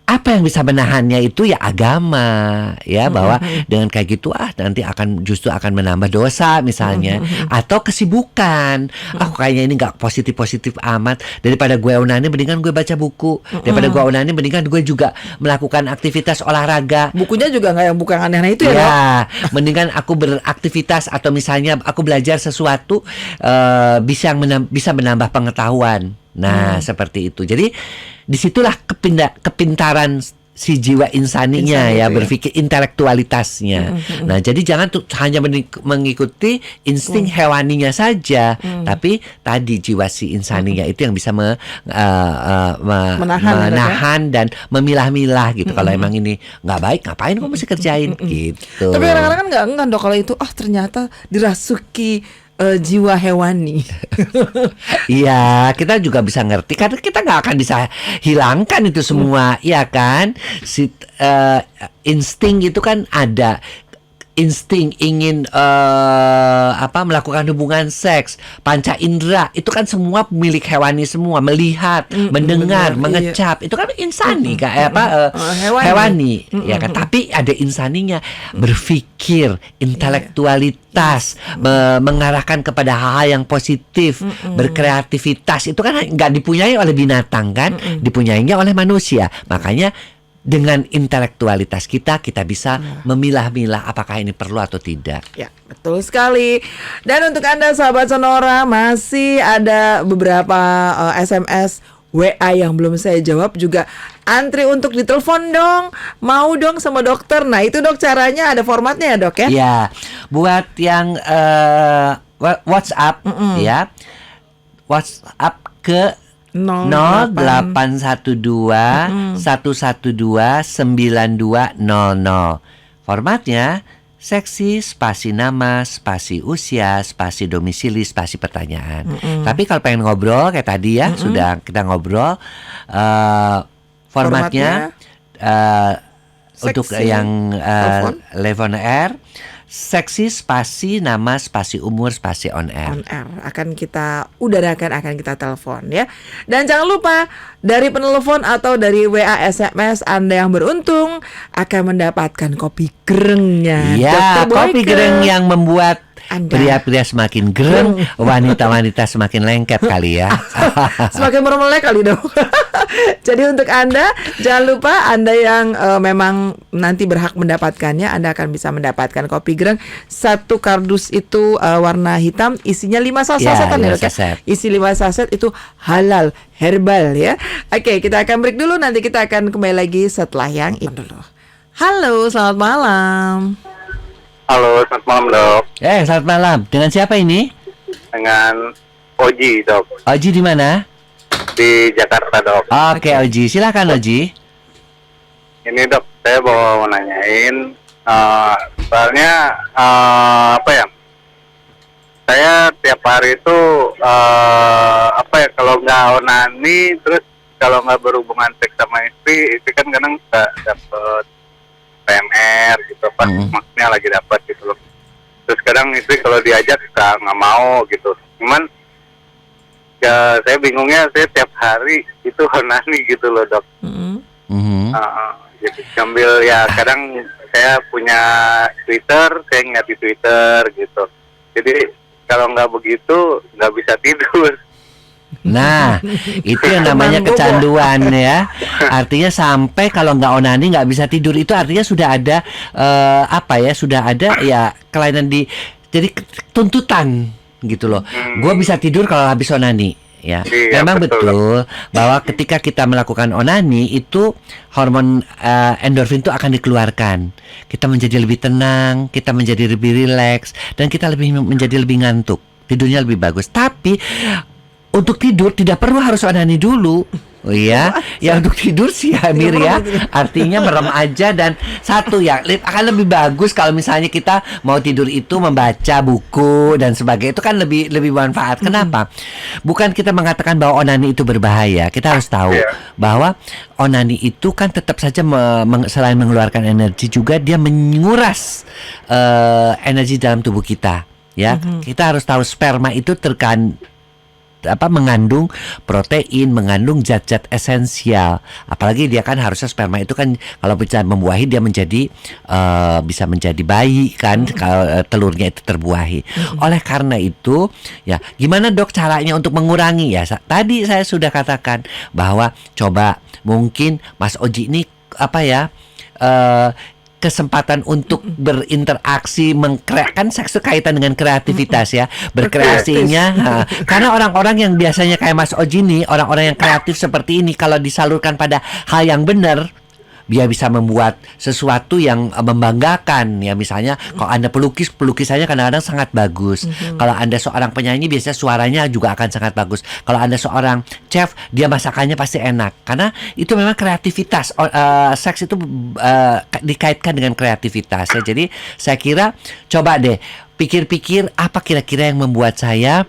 apa yang bisa menahannya itu ya agama ya, bahwa dengan kayak gitu nanti justru akan menambah dosa misalnya, atau kesibukan. Kayaknya ini nggak positif amat, daripada gue onani mendingan gue baca buku, daripada gue onani mendingan gue juga melakukan aktivitas olahraga. Bukunya juga nggak yang bukan aneh-aneh itu ya dok? Ya, mendingan aku beraktivitas, atau misalnya aku belajar sesuatu bisa menambah pengetahuan. Nah, seperti itu. Jadi disitulah kepintaran si jiwa insaninya Insani ya, itu ya. berpikir intelektualitasnya. Nah, jadi jangan hanya mengikuti insting hewaninya saja, tapi tadi jiwa si insaninya itu yang bisa menahan dan memilah-milah gitu. Kalau emang ini nggak baik, ngapain kok mesti kerjain gitu. Tapi kadang-kadang kan nggak enggan dok kalau itu ternyata dirasuki jiwa hewani. Iya, kita juga bisa ngerti karena kita nggak akan bisa hilangkan itu semua, ya kan? Insting itu kan ada. Insting ingin melakukan hubungan seks, panca indera itu kan semua milik hewani semua, melihat, mendengar, benar, mengecap, itu kan insani hewani. hewani, ya kan? Tapi ada insaninya, berpikir, intelektualitas, mengarahkan kepada hal-hal yang positif, berkreativitas, itu kan nggak dipunyai oleh binatang kan, dipunyainya oleh manusia. Makanya dengan intelektualitas kita bisa memilah-milah apakah ini perlu atau tidak. Ya, betul sekali. Dan untuk Anda sahabat Sonora, masih ada beberapa SMS WA yang belum saya jawab, juga antri untuk ditelepon dong. Mau dong sama dokter. Nah, itu dok caranya ada formatnya ya dok ya? Ya, buat yang WhatsApp ya. WhatsApp ke 0812 112 9200. Formatnya seksi, spasi nama, spasi usia, spasi domisili, spasi pertanyaan. Tapi kalau pengen ngobrol kayak tadi ya, sudah kita ngobrol, formatnya untuk seksi, yang telepon air, seksi, spasi nama, spasi umur, spasi on air. On air akan kita udarakan, akan kita telepon ya. Dan jangan lupa dari penelpon atau dari WA SMS Anda yang beruntung akan mendapatkan kopi gerengnya. Ya, Dr. kopi Boyke. gereng yang membuat Anda. pria-pria semakin gereng, wanita-wanita semakin lengket kali ya. Semakin meremelek kali dong. Jadi untuk Anda, jangan lupa Anda yang memang nanti berhak mendapatkannya, Anda akan bisa mendapatkan kopi gereng. Satu kardus itu warna hitam, isinya 5 saset Ya, kan 5 ya, dok ya? saset. Isi 5 saset itu halal, herbal ya. Oke, kita akan break dulu, nanti kita akan kembali lagi setelah yang ini dulu. Halo, selamat malam. Halo, selamat malam dok. Selamat malam. Dengan siapa ini? Dengan Oji dok, Oji di mana? di Jakarta dok. Oke, Oji. Silakan Oji. Ini dok, saya mau nanyain, soalnya saya tiap hari itu kalau nggak onani, terus kalau nggak berhubungan seks sama istri, itu kan kadang nggak dapet PMR gitu, maksudnya lagi dapat gitu loh. Terus kadang istri kalau diajak nggak mau gitu. Cuman ya saya bingungnya, saya tiap hari itu onani gitu loh dok. Jadi sambil ya kadang saya punya Twitter, saya ngeliat di Twitter gitu. Jadi kalau nggak begitu nggak bisa tidur. Nah, itu yang namanya kecanduan ya. Artinya sampai kalau nggak onani nggak bisa tidur, itu artinya sudah ada sudah ada ya kelainan jadi tuntutan gitu loh. Gue bisa tidur kalau habis onani. Ya, Iya, memang betul. betul bahwa ketika kita melakukan onani itu hormon endorfin itu akan dikeluarkan. Kita menjadi lebih tenang, kita menjadi lebih rileks, dan kita menjadi lebih ngantuk. Tidurnya lebih bagus. Tapi untuk tidur tidak perlu harus onani dulu. Oh iya, ya untuk tidur sih Amir ya. Artinya merem aja, dan satu ya akan lebih bagus kalau misalnya kita mau tidur itu membaca buku dan sebagainya, itu kan lebih bermanfaat. Kenapa? Bukan kita mengatakan bahwa onani itu berbahaya. Kita harus tahu bahwa onani itu kan tetap saja selain mengeluarkan energi juga dia menguras energi dalam tubuh kita. Ya, kita harus tahu sperma itu mengandung protein, mengandung zat-zat esensial. Apalagi dia kan harusnya sperma itu kan kalau bisa membuahi, dia menjadi bisa menjadi bayi kan kalau telurnya itu terbuahi. Oleh karena itu ya gimana dok caranya untuk mengurangi? Ya tadi saya sudah katakan bahwa coba mungkin Mas Oji ini kesempatan untuk berinteraksi, kan seks kaitan dengan kreativitas ya, berkreasinya. Karena orang-orang yang biasanya kayak Mas Oji nih, orang-orang yang kreatif seperti ini, kalau disalurkan pada hal yang benar, Dia bisa membuat sesuatu yang membanggakan ya, misalnya kalau Anda pelukis, pelukisannya kadang-kadang sangat bagus. Kalau Anda seorang penyanyi, biasanya suaranya juga akan sangat bagus. Kalau Anda seorang chef, dia masakannya pasti enak. Karena itu memang kreativitas. Seks itu dikaitkan dengan kreativitas ya. Jadi saya kira coba deh pikir-pikir apa kira-kira yang membuat saya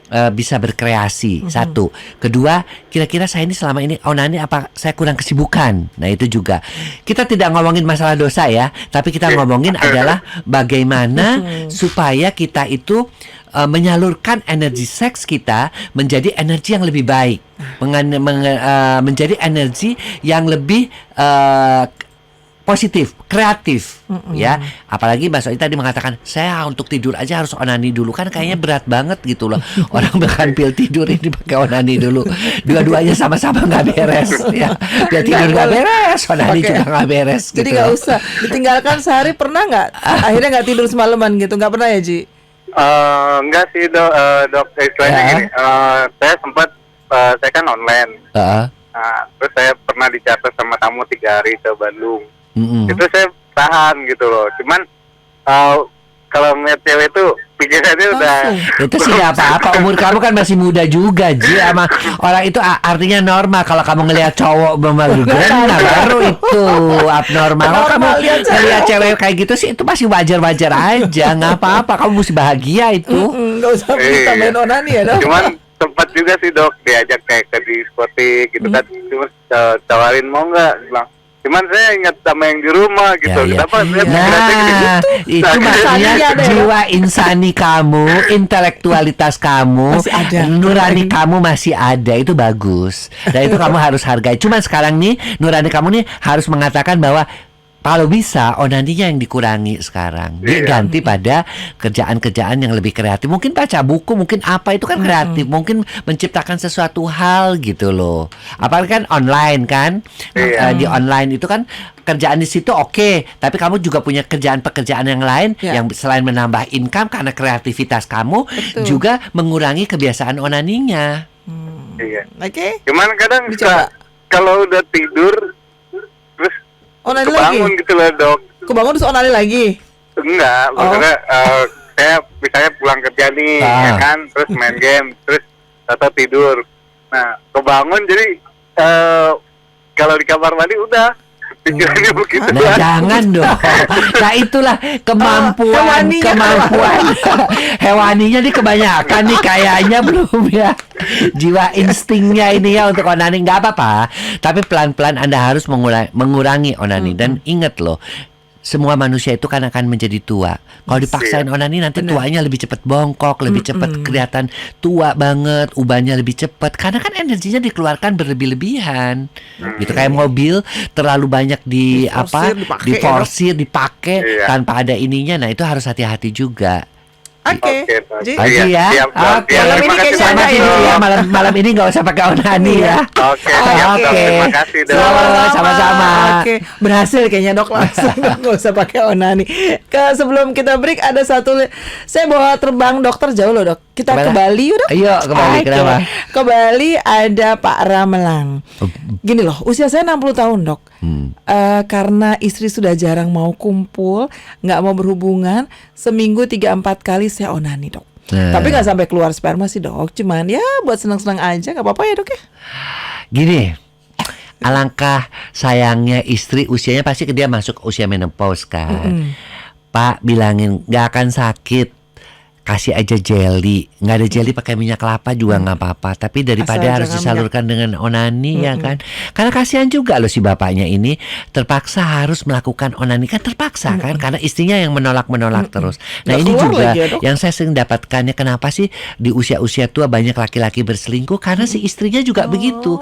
bisa berkreasi. Satu. Kedua, kira-kira saya ini selama ini onani apa saya kurang kesibukan. Nah itu juga. Kita tidak ngomongin masalah dosa ya, tapi kita ngomongin adalah bagaimana supaya kita itu menyalurkan energi seks kita menjadi energi yang lebih baik, menjadi energi yang lebih positif, kreatif, ya. Apalagi Mbak Soi tadi mengatakan saya untuk tidur aja harus onani dulu, kan kayaknya berat banget gitu loh. Orang makan pil tidur ini pakai onani dulu, dua-duanya sama-sama nggak beres, ya. Dia tidur nggak beres, onani juga nggak beres. Jadi gitu nggak loh. usah ditinggalkan sehari, pernah nggak? Akhirnya nggak tidur semalaman gitu, nggak pernah ya Ji? Enggak sih dok, istilahnya gini, saya sempat, saya kan online. Nah, terus saya pernah dicatat sama tamu 3 hari ke Bandung. Itu saya tahan gitu loh. Cuman kalau ngeliat cewek itu pikirannya udah Itu sih nggak apa-apa. Umur kamu kan masih muda juga, Ji. Sama orang itu artinya normal. Kalau kamu ngelihat cowok memageren, nah baru itu abnormal. Kalau kamu ngelihat cewek kayak gitu sih, itu masih wajar-wajar aja. Nggak apa-apa. Kamu mesti bahagia itu. Nggak usah tambahin onani ya dok. Cuman sempat juga sih dok diajak kayak ke diskotik gitu kan. Cuma tawarin mau nggak, bilang. Cuman saya ingat sama yang di rumah gitu. Ya, ya. Kenapa saya Nah, itu maksudnya jiwa insani kamu, intelektualitas kamu, masih ada. nurani kamu masih ada. Itu bagus. Dan itu kamu harus hargai. Cuman sekarang nih, nurani kamu nih harus mengatakan bahwa kalau bisa onaninya yang dikurangi sekarang, diganti pada kerjaan-kerjaan yang lebih kreatif. Mungkin baca buku, mungkin apa itu kan kreatif, mungkin menciptakan sesuatu hal gitu loh. Apalagi kan online kan, di online itu kan kerjaan di situ oke, tapi kamu juga punya pekerjaan yang lain yang selain menambah income karena kreativitas kamu juga mengurangi kebiasaan onaninya. Iya. Oke. Cuman kadang Dicoba. kalau udah tidur terus Onani kebangun lagi. gitu loh dok. Kebangun terus onani lagi. Enggak, maksudnya saya misalnya pulang kerja nih, ya kan, terus main game, terus atau tidur. Nah, kebangun jadi kalau di kamar mandi udah pikirannya begitu. Nah, jangan dong. Nah, itulah kemampuan hewaninya nih kebanyakan nih kayaknya belum ya. Jiwa instingnya ini ya untuk onani nggak apa-apa. Tapi pelan-pelan Anda harus mengurangi onani dan ingat loh. Semua manusia itu kan akan menjadi tua. Kalau dipaksain onani nanti tuanya lebih cepat bongkok, lebih cepat kelihatan tua banget, ubannya lebih cepat. Karena kan energinya dikeluarkan berlebih-lebihan. Gitu kayak mobil terlalu banyak diforsir, dipakai tanpa ada ininya. Nah itu harus hati-hati juga. Oke. Ji. Pagi ya. Siap, Oke. Malam ini kayaknya Selamat ada tidur ya. ya. Malam ini nggak usah pakai onani ya. Oke, siap, dok. Terima kasih dok. Sama-sama. Oke, berhasil kayaknya dok langsung nggak usah pakai onani. Sebelum kita break ada satu, saya bawa terbang dokter jauh loh dok. Kita ke Bali yuk dok. Ayo ke Bali. Oke. Kenapa? Ke Bali ada Pak Ramelang. Gini loh, usia saya 60 tahun dok. Karena istri sudah jarang mau kumpul, nggak mau berhubungan, seminggu 3-4 kali saya onani dok. Tapi nggak sampai keluar sperma sih dok. Cuman ya buat senang-senang aja, nggak apa-apa ya dok ya. Gini, alangkah sayangnya istri usianya pasti dia masuk usia menopause kan. Pak bilangin nggak akan sakit, kasih aja jelly. Nggak ada jelly pakai minyak kelapa juga nggak apa-apa. Tapi daripada Asal harus jangan disalurkan dengan onani ya kan. Karena kasihan juga loh si bapaknya ini terpaksa harus melakukan onani kan, terpaksa kan karena istrinya yang menolak terus. Nah Nggak ini keluar juga lagi ya, dok? yang saya sering dapatkannya, kenapa sih di usia-usia tua banyak laki-laki berselingkuh karena si istrinya juga begitu.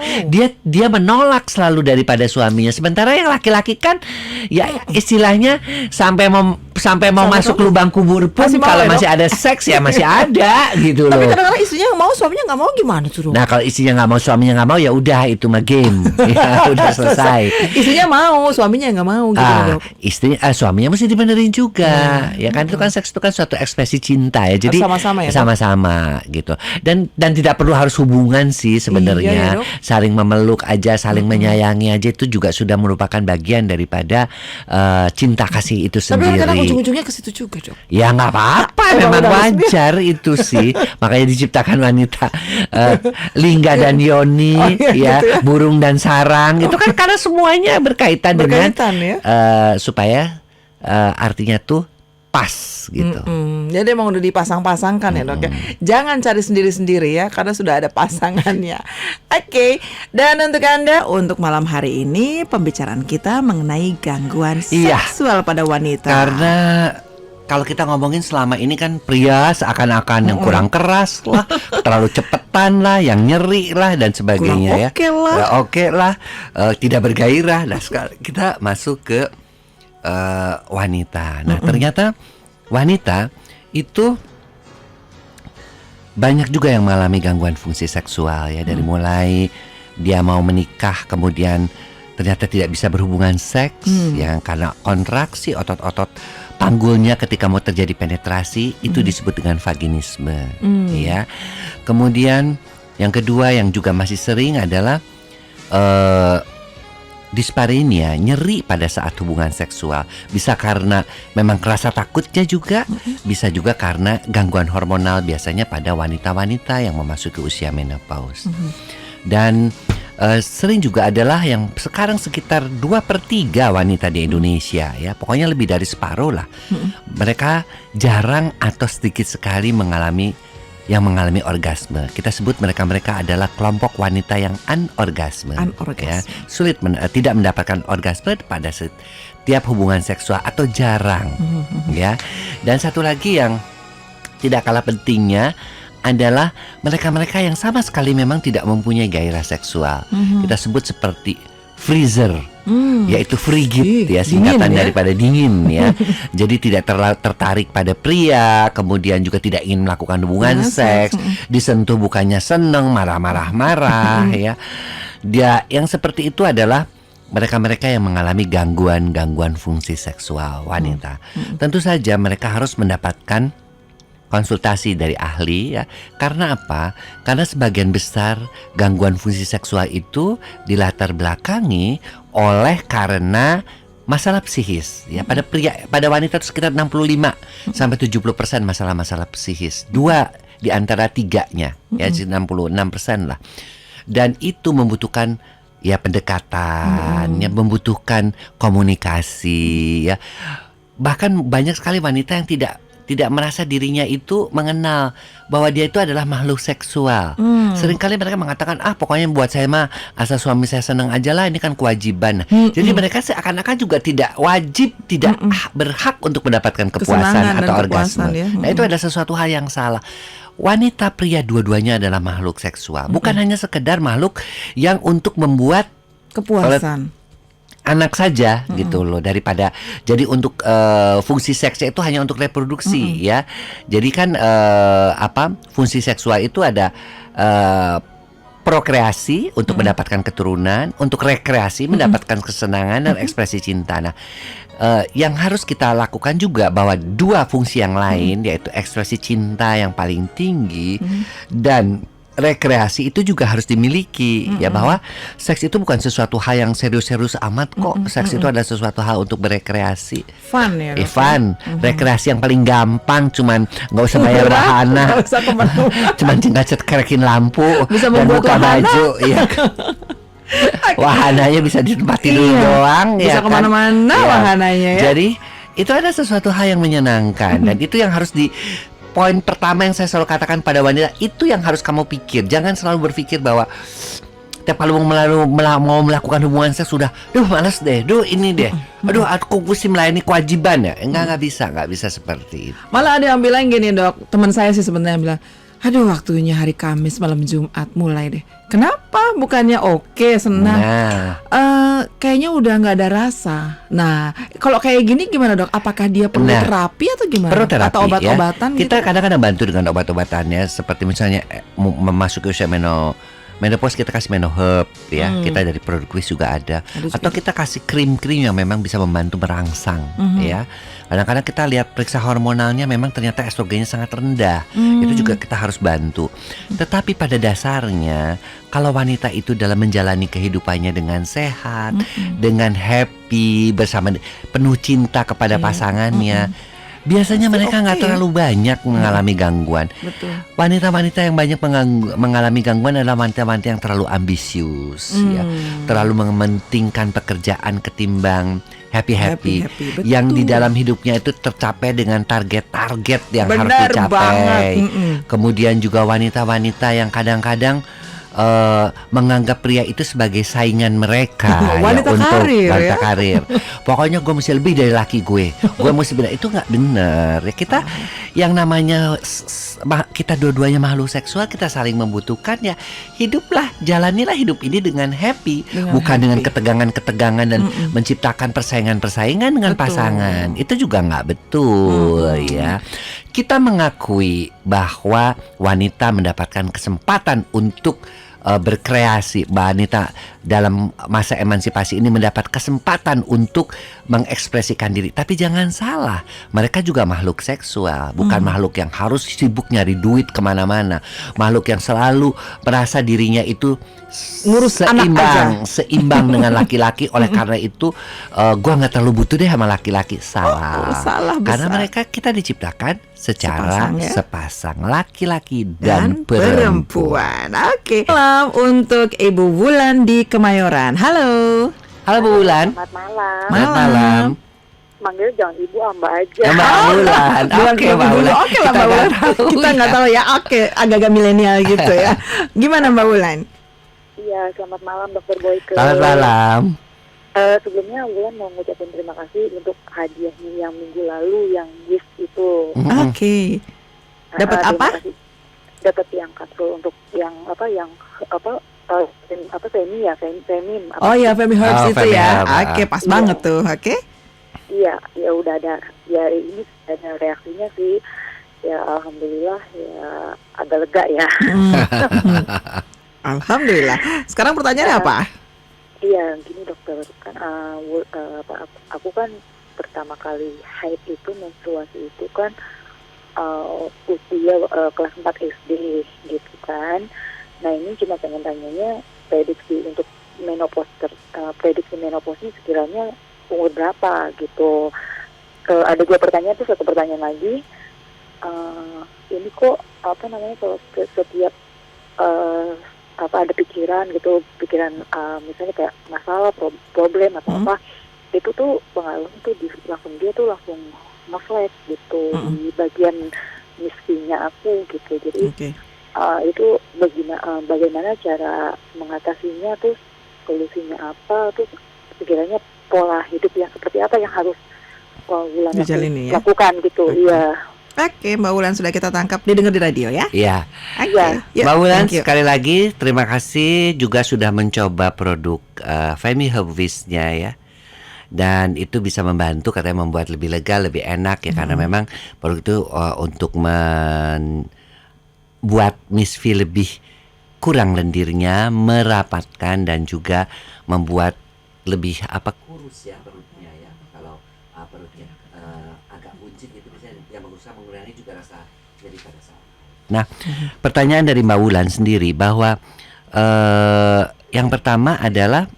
Dia menolak selalu daripada suaminya. Sementara yang laki-laki kan ya istilahnya sampai sampai mau Sama masuk suami. lubang kubur pun Masih mau kalau ya, masih ada seks ya masih ada gitu Tapi loh. kadang-kadang istrinya nggak mau, suaminya nggak mau, gimana tuh dong? Nah kalau istrinya nggak mau, suaminya nggak mau, ya udah itu mah game, ya udah selesai. Istrinya mau, suaminya nggak mau gitu Dok. Suaminya mesti dibenerin juga, ya kan itu kan seks itu kan suatu ekspresi cinta ya, jadi Sama-sama ya, Dok? sama-sama gitu. Dan tidak perlu harus hubungan sih Iya, sebenarnya, ya, Dok. saling memeluk aja, saling menyayangi aja itu juga sudah merupakan bagian daripada cinta kasih itu Tapi sendiri. kadang ujung-ujungnya ke situ juga Dok. Ya nggak apa-apa, memang wajar itu sih. Makanya diciptakan wanita lingga dan yoni, Oh, iya, ya gitu ya. burung dan sarang. Itu kan karena semuanya berkaitan dengan Ya. supaya artinya tuh pas gitu. Jadi emang udah dipasang-pasangkan ya Dok ya. Jangan cari sendiri-sendiri ya, karena sudah ada pasangannya. Oke. Dan untuk Anda, untuk malam hari ini pembicaraan kita mengenai gangguan Iya. seksual pada wanita. Karena kalau kita ngomongin selama ini kan pria seakan-akan yang kurang keras lah, terlalu cepetan lah, yang nyeri lah dan sebagainya Kurang oke lah. Ya, oke lah, tidak bergairah. Nah sekarang kita masuk ke wanita. Nah ternyata wanita itu banyak juga yang mengalami gangguan fungsi seksual ya, dari mulai dia mau menikah kemudian ternyata tidak bisa berhubungan seks yang karena kontraksi otot-otot panggulnya ketika mau terjadi penetrasi itu disebut dengan vaginisme ya. Kemudian yang kedua yang juga masih sering adalah dispareunia, nyeri pada saat hubungan seksual. Bisa karena memang kerasa takutnya juga, bisa juga karena gangguan hormonal biasanya pada wanita-wanita yang memasuki usia menopause. Dan sering juga adalah yang sekarang sekitar 2/3 wanita di Indonesia ya, pokoknya lebih dari separuh lah. Mereka jarang atau sedikit sekali mengalami orgasme. Kita sebut mereka adalah kelompok wanita yang anorgasme. Ya, sulit tidak mendapatkan orgasme pada setiap hubungan seksual atau jarang ya. Dan satu lagi yang tidak kalah pentingnya adalah mereka yang sama sekali memang tidak mempunyai gairah seksual. Kita sebut seperti freezer, yaitu frigid ya, singkatan daripada dingin ya. Jadi tidak tertarik pada pria, kemudian juga tidak ingin melakukan hubungan seks, disentuh bukannya seneng, marah ya. Dia yang seperti itu adalah mereka yang mengalami gangguan fungsi seksual wanita. Tentu saja mereka harus mendapatkan konsultasi dari ahli ya. Karena apa? Karena sebagian besar gangguan fungsi seksual itu dilatar belakangi oleh karena masalah psikis ya. Pada wanita itu sekitar 65 sampai 70% masalah-masalah psikis. 2 di antara 3-nya ya, 66% lah. Dan itu membutuhkan ya pendekatan, ya membutuhkan komunikasi ya. Bahkan banyak sekali wanita yang tidak merasa dirinya itu mengenal bahwa dia itu adalah makhluk seksual. Seringkali mereka mengatakan, pokoknya buat saya mah asal suami saya senang aja lah, ini kan kewajiban. Jadi mereka seakan-akan juga tidak wajib, tidak berhak untuk mendapatkan kepuasan atau orgasme. Ya. Nah itu adalah sesuatu hal yang salah. Wanita pria dua-duanya adalah makhluk seksual. Bukan hanya sekedar makhluk yang untuk membuat kepuasan anak saja gitu loh, daripada jadi untuk fungsi seksnya itu hanya untuk reproduksi ya. Jadi kan fungsi seksual itu ada prokreasi untuk mendapatkan keturunan, untuk rekreasi mendapatkan kesenangan dan ekspresi cinta. Nah, yang harus kita lakukan juga bahwa 2 fungsi yang lain yaitu ekspresi cinta yang paling tinggi dan rekreasi itu juga harus dimiliki ya, bahwa seks itu bukan sesuatu hal yang serius-serius amat kok. Seks itu adalah sesuatu hal untuk berekreasi, fun ya, fun. Rekreasi yang paling gampang, cuman nggak usah bayar wahana, nggak usah kemana-mana. cuman tinggal cekerekin lampu Bisa dan membuat buka wahana. baju ya. Wahananya bisa di tempat tidur doang Bisa ya kan? kemana-mana Ya. wahananya ya. Jadi itu ada sesuatu hal yang menyenangkan dan itu yang harus poin pertama yang saya selalu katakan pada wanita, itu yang harus kamu pikir. Jangan selalu berpikir bahwa tiap kali mau melakukan hubungan seks sudah, malas deh, ini deh, aku mesti melayani kewajiban ya. Nggak bisa seperti itu. Malah ada yang bilang gini Dok, teman saya sih sebenarnya bilang, Aduh, waktunya hari Kamis malam Jumat mulai deh. Kenapa? Bukannya oke, senang. Nah, Kayaknya udah nggak ada rasa. Nah, kalau kayak gini gimana dok? Apakah dia perlu Nah, terapi atau gimana? perlu terapi Atau obat-obatan ya. gitu? Kita kadang-kadang bantu dengan obat-obatannya, seperti misalnya memasuki usia menopause kita kasih menoherb ya. Kita dari produk Quiz juga ada. Atau kita kasih krim-krim yang memang bisa membantu merangsang ya. Kadang-kadang kita lihat periksa hormonalnya memang ternyata estrogennya sangat rendah. Itu juga kita harus bantu. Tetapi pada dasarnya kalau wanita itu dalam menjalani kehidupannya dengan sehat, dengan happy, bersama penuh cinta kepada pasangannya, biasanya mereka nggak terlalu banyak mengalami gangguan. Betul. Wanita-wanita yang banyak mengalami gangguan adalah wanita-wanita yang terlalu ambisius, ya, terlalu mementingkan pekerjaan ketimbang happy, betul. yang di dalam hidupnya itu tercapai dengan target-target yang harus Benar dicapai. banget. Kemudian juga wanita-wanita yang kadang-kadang menganggap pria itu sebagai saingan mereka Wanita untuk karir, wanita ya. karir. Pokoknya gue mesti lebih dari laki gue mesti benar. Itu nggak benar ya. Kita yang namanya kita dua-duanya makhluk seksual, kita saling membutuhkan ya. Hiduplah, jalanilah hidup ini dengan happy, bukan dengan ketegangan-ketegangan dan menciptakan persaingan-persaingan dengan pasangan. Itu juga nggak betul ya. Kita mengakui bahwa wanita mendapatkan kesempatan untuk berkreasi. Wanita dalam masa emansipasi ini mendapat kesempatan untuk mengekspresikan diri. Tapi jangan salah, mereka juga makhluk seksual, bukan makhluk yang harus sibuk nyari duit kemana-mana. Makhluk yang selalu merasa dirinya itu Ngurus anak aja. seimbang dengan laki-laki. Oleh karena itu gua nggak terlalu butuh deh sama laki-laki. Salah. Salah Karena besar. kita diciptakan secara Sepasang, ya. sepasang laki-laki dan perempuan. Oke. Salam untuk Ibu Wulan di Kemayoran. Halo. Halo Bu Wulan. Selamat malam. Selamat malam. Manggil jangan ibu, Mbak aja. Mbak Wulan. Oke Mbak Wulan. Oke lah Mbak Wulan. Kita nggak tahu ya. Oke, agak-agak milenial gitu ya. Gimana Mbak Wulan? Iya, selamat malam Dokter Boyke. Selamat malam. Sebelumnya Wulan mau ngucapin terima kasih untuk hadiahnya yang minggu lalu yang gift itu. Oke. Dapat Terima apa? kasih. Dapat yang kapsul untuk yang Femi ya, Femin. Oh ya, Femi Herbs Oh, itu Femi ya. Herbs. Oke, pas Iya. banget tuh. Oke. Iya, ya udah ada. Ya ini ada reaksinya sih. Ya alhamdulillah ya agak lega ya. Alhamdulillah. Sekarang pertanyaannya apa? Iya, gini dokter, kan aku kan pertama kali haid itu, menstruasi itu kan usia kelas 4 SD gitu kan. Nah ini cuma pengen tanyanya prediksi untuk prediksi menopause sekiranya umur berapa gitu. Ada dua pertanyaan, tuh satu pertanyaan lagi. Ini kok kalau setiap ada pikiran misalnya kayak masalah problem atau apa, itu tuh pengaruh tuh dia tuh langsung nge-flash gitu di bagian miskinya aku gitu. Jadi itu bagaimana cara mengatasinya, terus solusinya apa, terus sekiranya pola hidup yang seperti apa yang harus Wulan Dijalani, ya? lakukan gitu. Iya. Oke, Mbak Wulan sudah kita tangkap. Didengar di radio ya. Iya. Oke. Yuk, Mbak Wulan, thank you. sekali lagi terima kasih juga sudah mencoba produk Femi Herbs-nya ya. Dan itu bisa membantu, katanya membuat lebih lega, lebih enak ya, karena memang produk itu untuk membuat Miss V lebih kurang lendirnya, merapatkan dan juga membuat lebih kurus ya perutnya ya. Kalau perutnya agak buncit itu bisa yang berusaha mengurangi juga rasa jadi pada saat. Nah, pertanyaan dari Mbak Wulan sendiri bahwa yang pertama adalah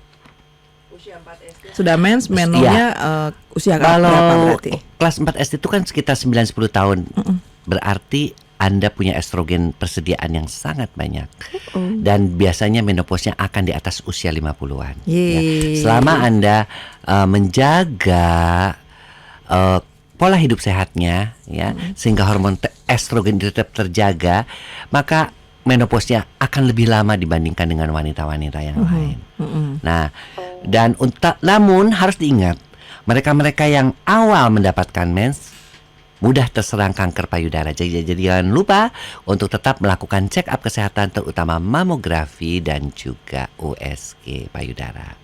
Sudah menonya usia berapa kalau berarti? kelas 4 SD itu kan sekitar 9-10 tahun. Berarti Anda punya estrogen persediaan yang sangat banyak. Dan biasanya menopausnya akan di atas usia 50-an. Ya. Selama Anda menjaga pola hidup sehatnya ya, sehingga hormon estrogen tetap terjaga, maka menopausnya akan lebih lama dibandingkan dengan wanita-wanita yang lain. Nah, namun harus diingat, mereka-mereka yang awal mendapatkan mens mudah terserang kanker payudara. Jadi jangan lupa untuk tetap melakukan check up kesehatan, terutama mamografi dan juga USG payudara.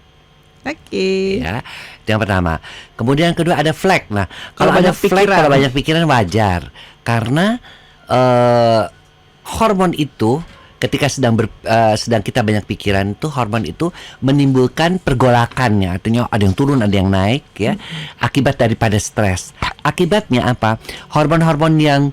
Oke. Ya, itu yang pertama. Kemudian yang kedua ada flek. Nah, kalau Kalau ada banyak flek, pikiran. kalau banyak pikiran wajar, karena hormon itu ketika sedang kita banyak pikiran itu, hormon itu menimbulkan pergolakannya, artinya ada yang turun, ada yang naik ya, akibat daripada stres. Akibatnya apa? Hormon-hormon yang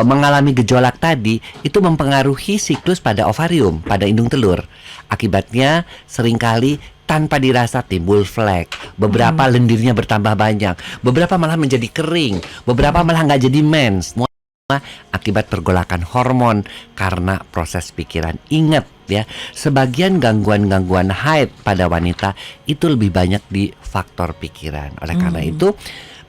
mengalami gejolak tadi itu mempengaruhi siklus pada ovarium, pada indung telur. Akibatnya seringkali tanpa dirasa timbul flek. Beberapa lendirnya bertambah banyak, beberapa malah menjadi kering, beberapa malah nggak jadi mens. Akibat pergolakan hormon karena proses pikiran. Ingat ya, sebagian gangguan-gangguan haid pada wanita itu lebih banyak di faktor pikiran. Oleh karena itu,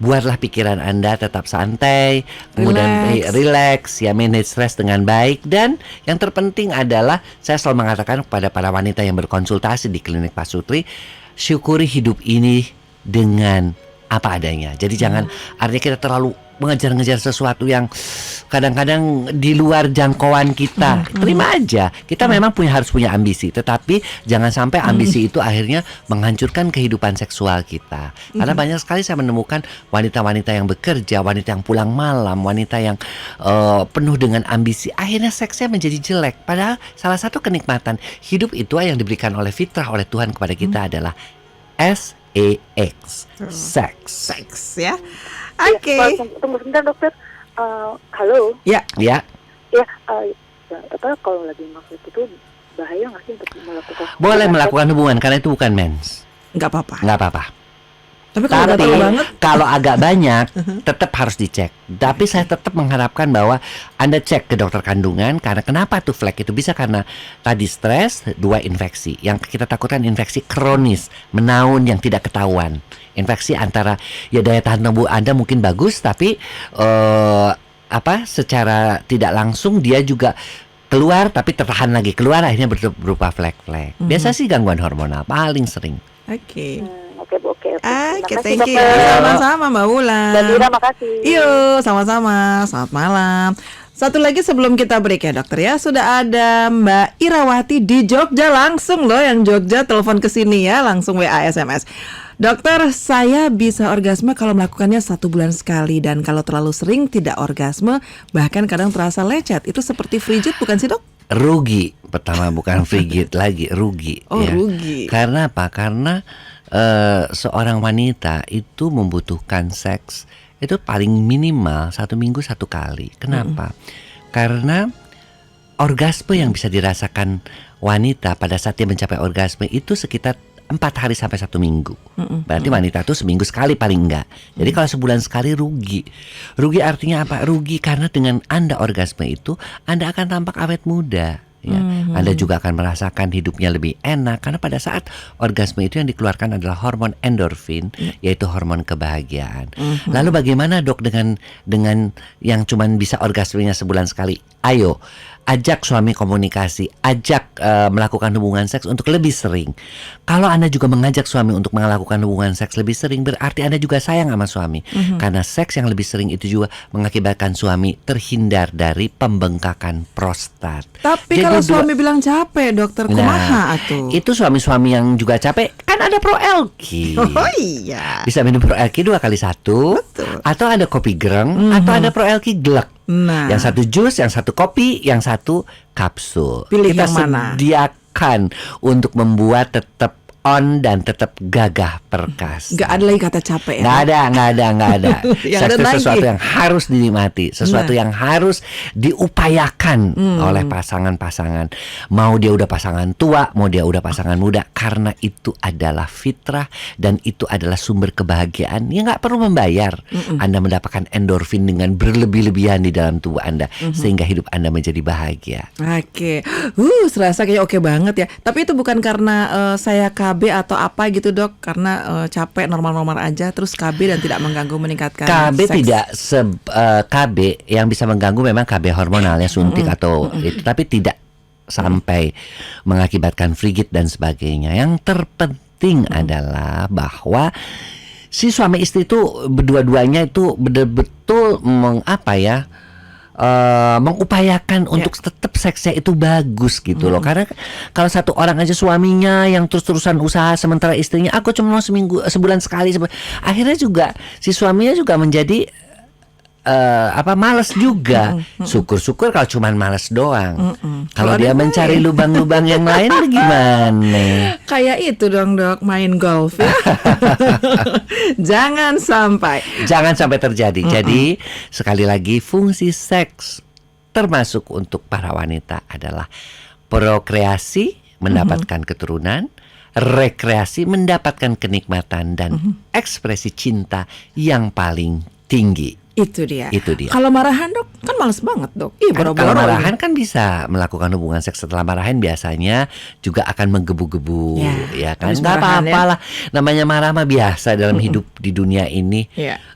buatlah pikiran Anda tetap santai, kemudian relax, ya, manage stres dengan baik. Dan yang terpenting adalah saya selalu mengatakan kepada para wanita yang berkonsultasi di klinik Pak Sutri, syukuri hidup ini dengan apa adanya. Jadi jangan artinya kita terlalu mengejar-ngejar sesuatu yang kadang-kadang di luar jangkauan kita. Terima aja. Kita memang harus punya ambisi, tetapi jangan sampai ambisi itu akhirnya menghancurkan kehidupan seksual kita. Karena banyak sekali saya menemukan wanita-wanita yang bekerja, wanita yang pulang malam, wanita yang penuh dengan ambisi, akhirnya seksnya menjadi jelek. Padahal salah satu kenikmatan hidup itu yang diberikan oleh fitrah, oleh Tuhan kepada kita adalah SEX, seks ya. Oke. Ya, tunggu sebentar dokter. Halo. Ya. ya. Ya, kalau lagi maksud itu bahaya nggak sih untuk melakukan? Boleh melakukan hubungan karena itu bukan mens. Nggak apa-apa. Nggak apa-apa. Tapi kalau udah Tapi terlalu banget, kalau agak banyak tetap harus dicek. Tapi saya tetap mengharapkan bahwa Anda cek ke dokter kandungan. Karena kenapa tuh flek itu bisa karena tadi stres, 2 infeksi. Yang kita takutkan infeksi kronis, menaun yang tidak ketahuan. Infeksi antara ya daya tahan tubuh Anda mungkin bagus, tapi secara tidak langsung dia juga keluar tapi tertahan lagi, keluar akhirnya berupa flek-flek. Biasa sih gangguan hormonal paling sering. Oke. Oke. Oke, Terima kasih, thank you. dokter. Sama-sama Mbak Wulan. Mbak Dira, makasih. Yuk, sama-sama. Selamat malam. Satu lagi sebelum kita break ya dokter ya, sudah ada Mbak Irawati di Jogja, langsung loh yang Jogja telepon ke sini ya, langsung WA SMS. Dokter, saya bisa orgasme kalau melakukannya 1 bulan sekali, dan kalau terlalu sering tidak orgasme, bahkan kadang terasa lecet. Itu seperti frigid bukan sih dok? Rugi. Pertama bukan frigid lagi, rugi. Oh, ya. rugi. Karena apa? Karena seorang wanita itu membutuhkan seks itu paling minimal 1 minggu 1 kali. Kenapa? Karena orgasme yang bisa dirasakan wanita pada saat dia mencapai orgasme itu sekitar 4 hari sampai 1 minggu. Berarti wanita itu seminggu sekali paling enggak. Jadi kalau sebulan sekali rugi. Rugi artinya apa? Rugi karena dengan Anda orgasme itu Anda akan tampak awet muda. Ya, Anda juga akan merasakan hidupnya lebih enak karena pada saat orgasme itu yang dikeluarkan adalah hormon endorfin, yaitu hormon kebahagiaan. Lalu bagaimana dok dengan yang cuman bisa orgasmenya sebulan sekali? Ayo, ajak suami komunikasi, ajak melakukan hubungan seks untuk lebih sering. Kalau Anda juga mengajak suami untuk melakukan hubungan seks lebih sering, berarti Anda juga sayang sama suami. Karena seks yang lebih sering itu juga mengakibatkan suami terhindar dari pembengkakan prostat. Tapi Jadi kalau suami bilang capek dokter, kumaha atuh? Itu suami-suami yang juga capek, kan ada Pro Elki. Oh iya. Bisa minum Pro Elki 2 kali 1. Betul. Atau ada kopi gereng, atau ada Pro Elki glek. Nah, Yang satu jus, yang satu kopi, yang satu kapsul. Pilih Kita yang mana? sediakan untuk membuat tetap on dan tetap gagah perkas. nggak ada lagi kata capek ya? Nggak ada. Yang Seks ada itu lagi. sesuatu yang harus dinikmati, sesuatu yang harus diupayakan oleh pasangan-pasangan. Mau dia udah pasangan tua, mau dia udah pasangan muda, karena itu adalah fitrah dan itu adalah sumber kebahagiaan. Ya nggak perlu membayar. Anda mendapatkan endorfin dengan berlebih-lebihan di dalam tubuh Anda sehingga hidup Anda menjadi bahagia. Oke, serasa kayak oke banget ya. Tapi itu bukan karena saya KB atau apa gitu dok, karena capek normal-normal aja, terus KB dan tidak mengganggu meningkatkan KB seks. tidak KB yang bisa mengganggu memang KB hormonalnya suntik atau itu, tapi tidak sampai mengakibatkan frigid dan sebagainya. Yang terpenting adalah bahwa si suami istri itu berdua-duanya itu betul-betul mengupayakan untuk tetap seksnya itu bagus gitu loh. Karena kalau satu orang aja suaminya yang terus-terusan usaha sementara istrinya aku cuma mau sebulan sekali, akhirnya juga si suaminya juga menjadi malas juga. Syukur-syukur kalau cuman malas doang. Kalau dia mencari lubang-lubang yang lain gimana? Kayak itu dong dok, main golf ya. Jangan sampai terjadi. Jadi sekali lagi fungsi seks termasuk untuk para wanita adalah prokreasi, mendapatkan keturunan, rekreasi, mendapatkan kenikmatan, dan ekspresi cinta yang paling tinggi. Itu dia. Kalau marahan dok, kan males banget dok. Kalau marahan kan bisa melakukan hubungan seks setelah marahan, biasanya juga akan menggebu-gebu, ya kan? Nggak apa-apa lah. Namanya marah mah biasa dalam hidup di dunia ini.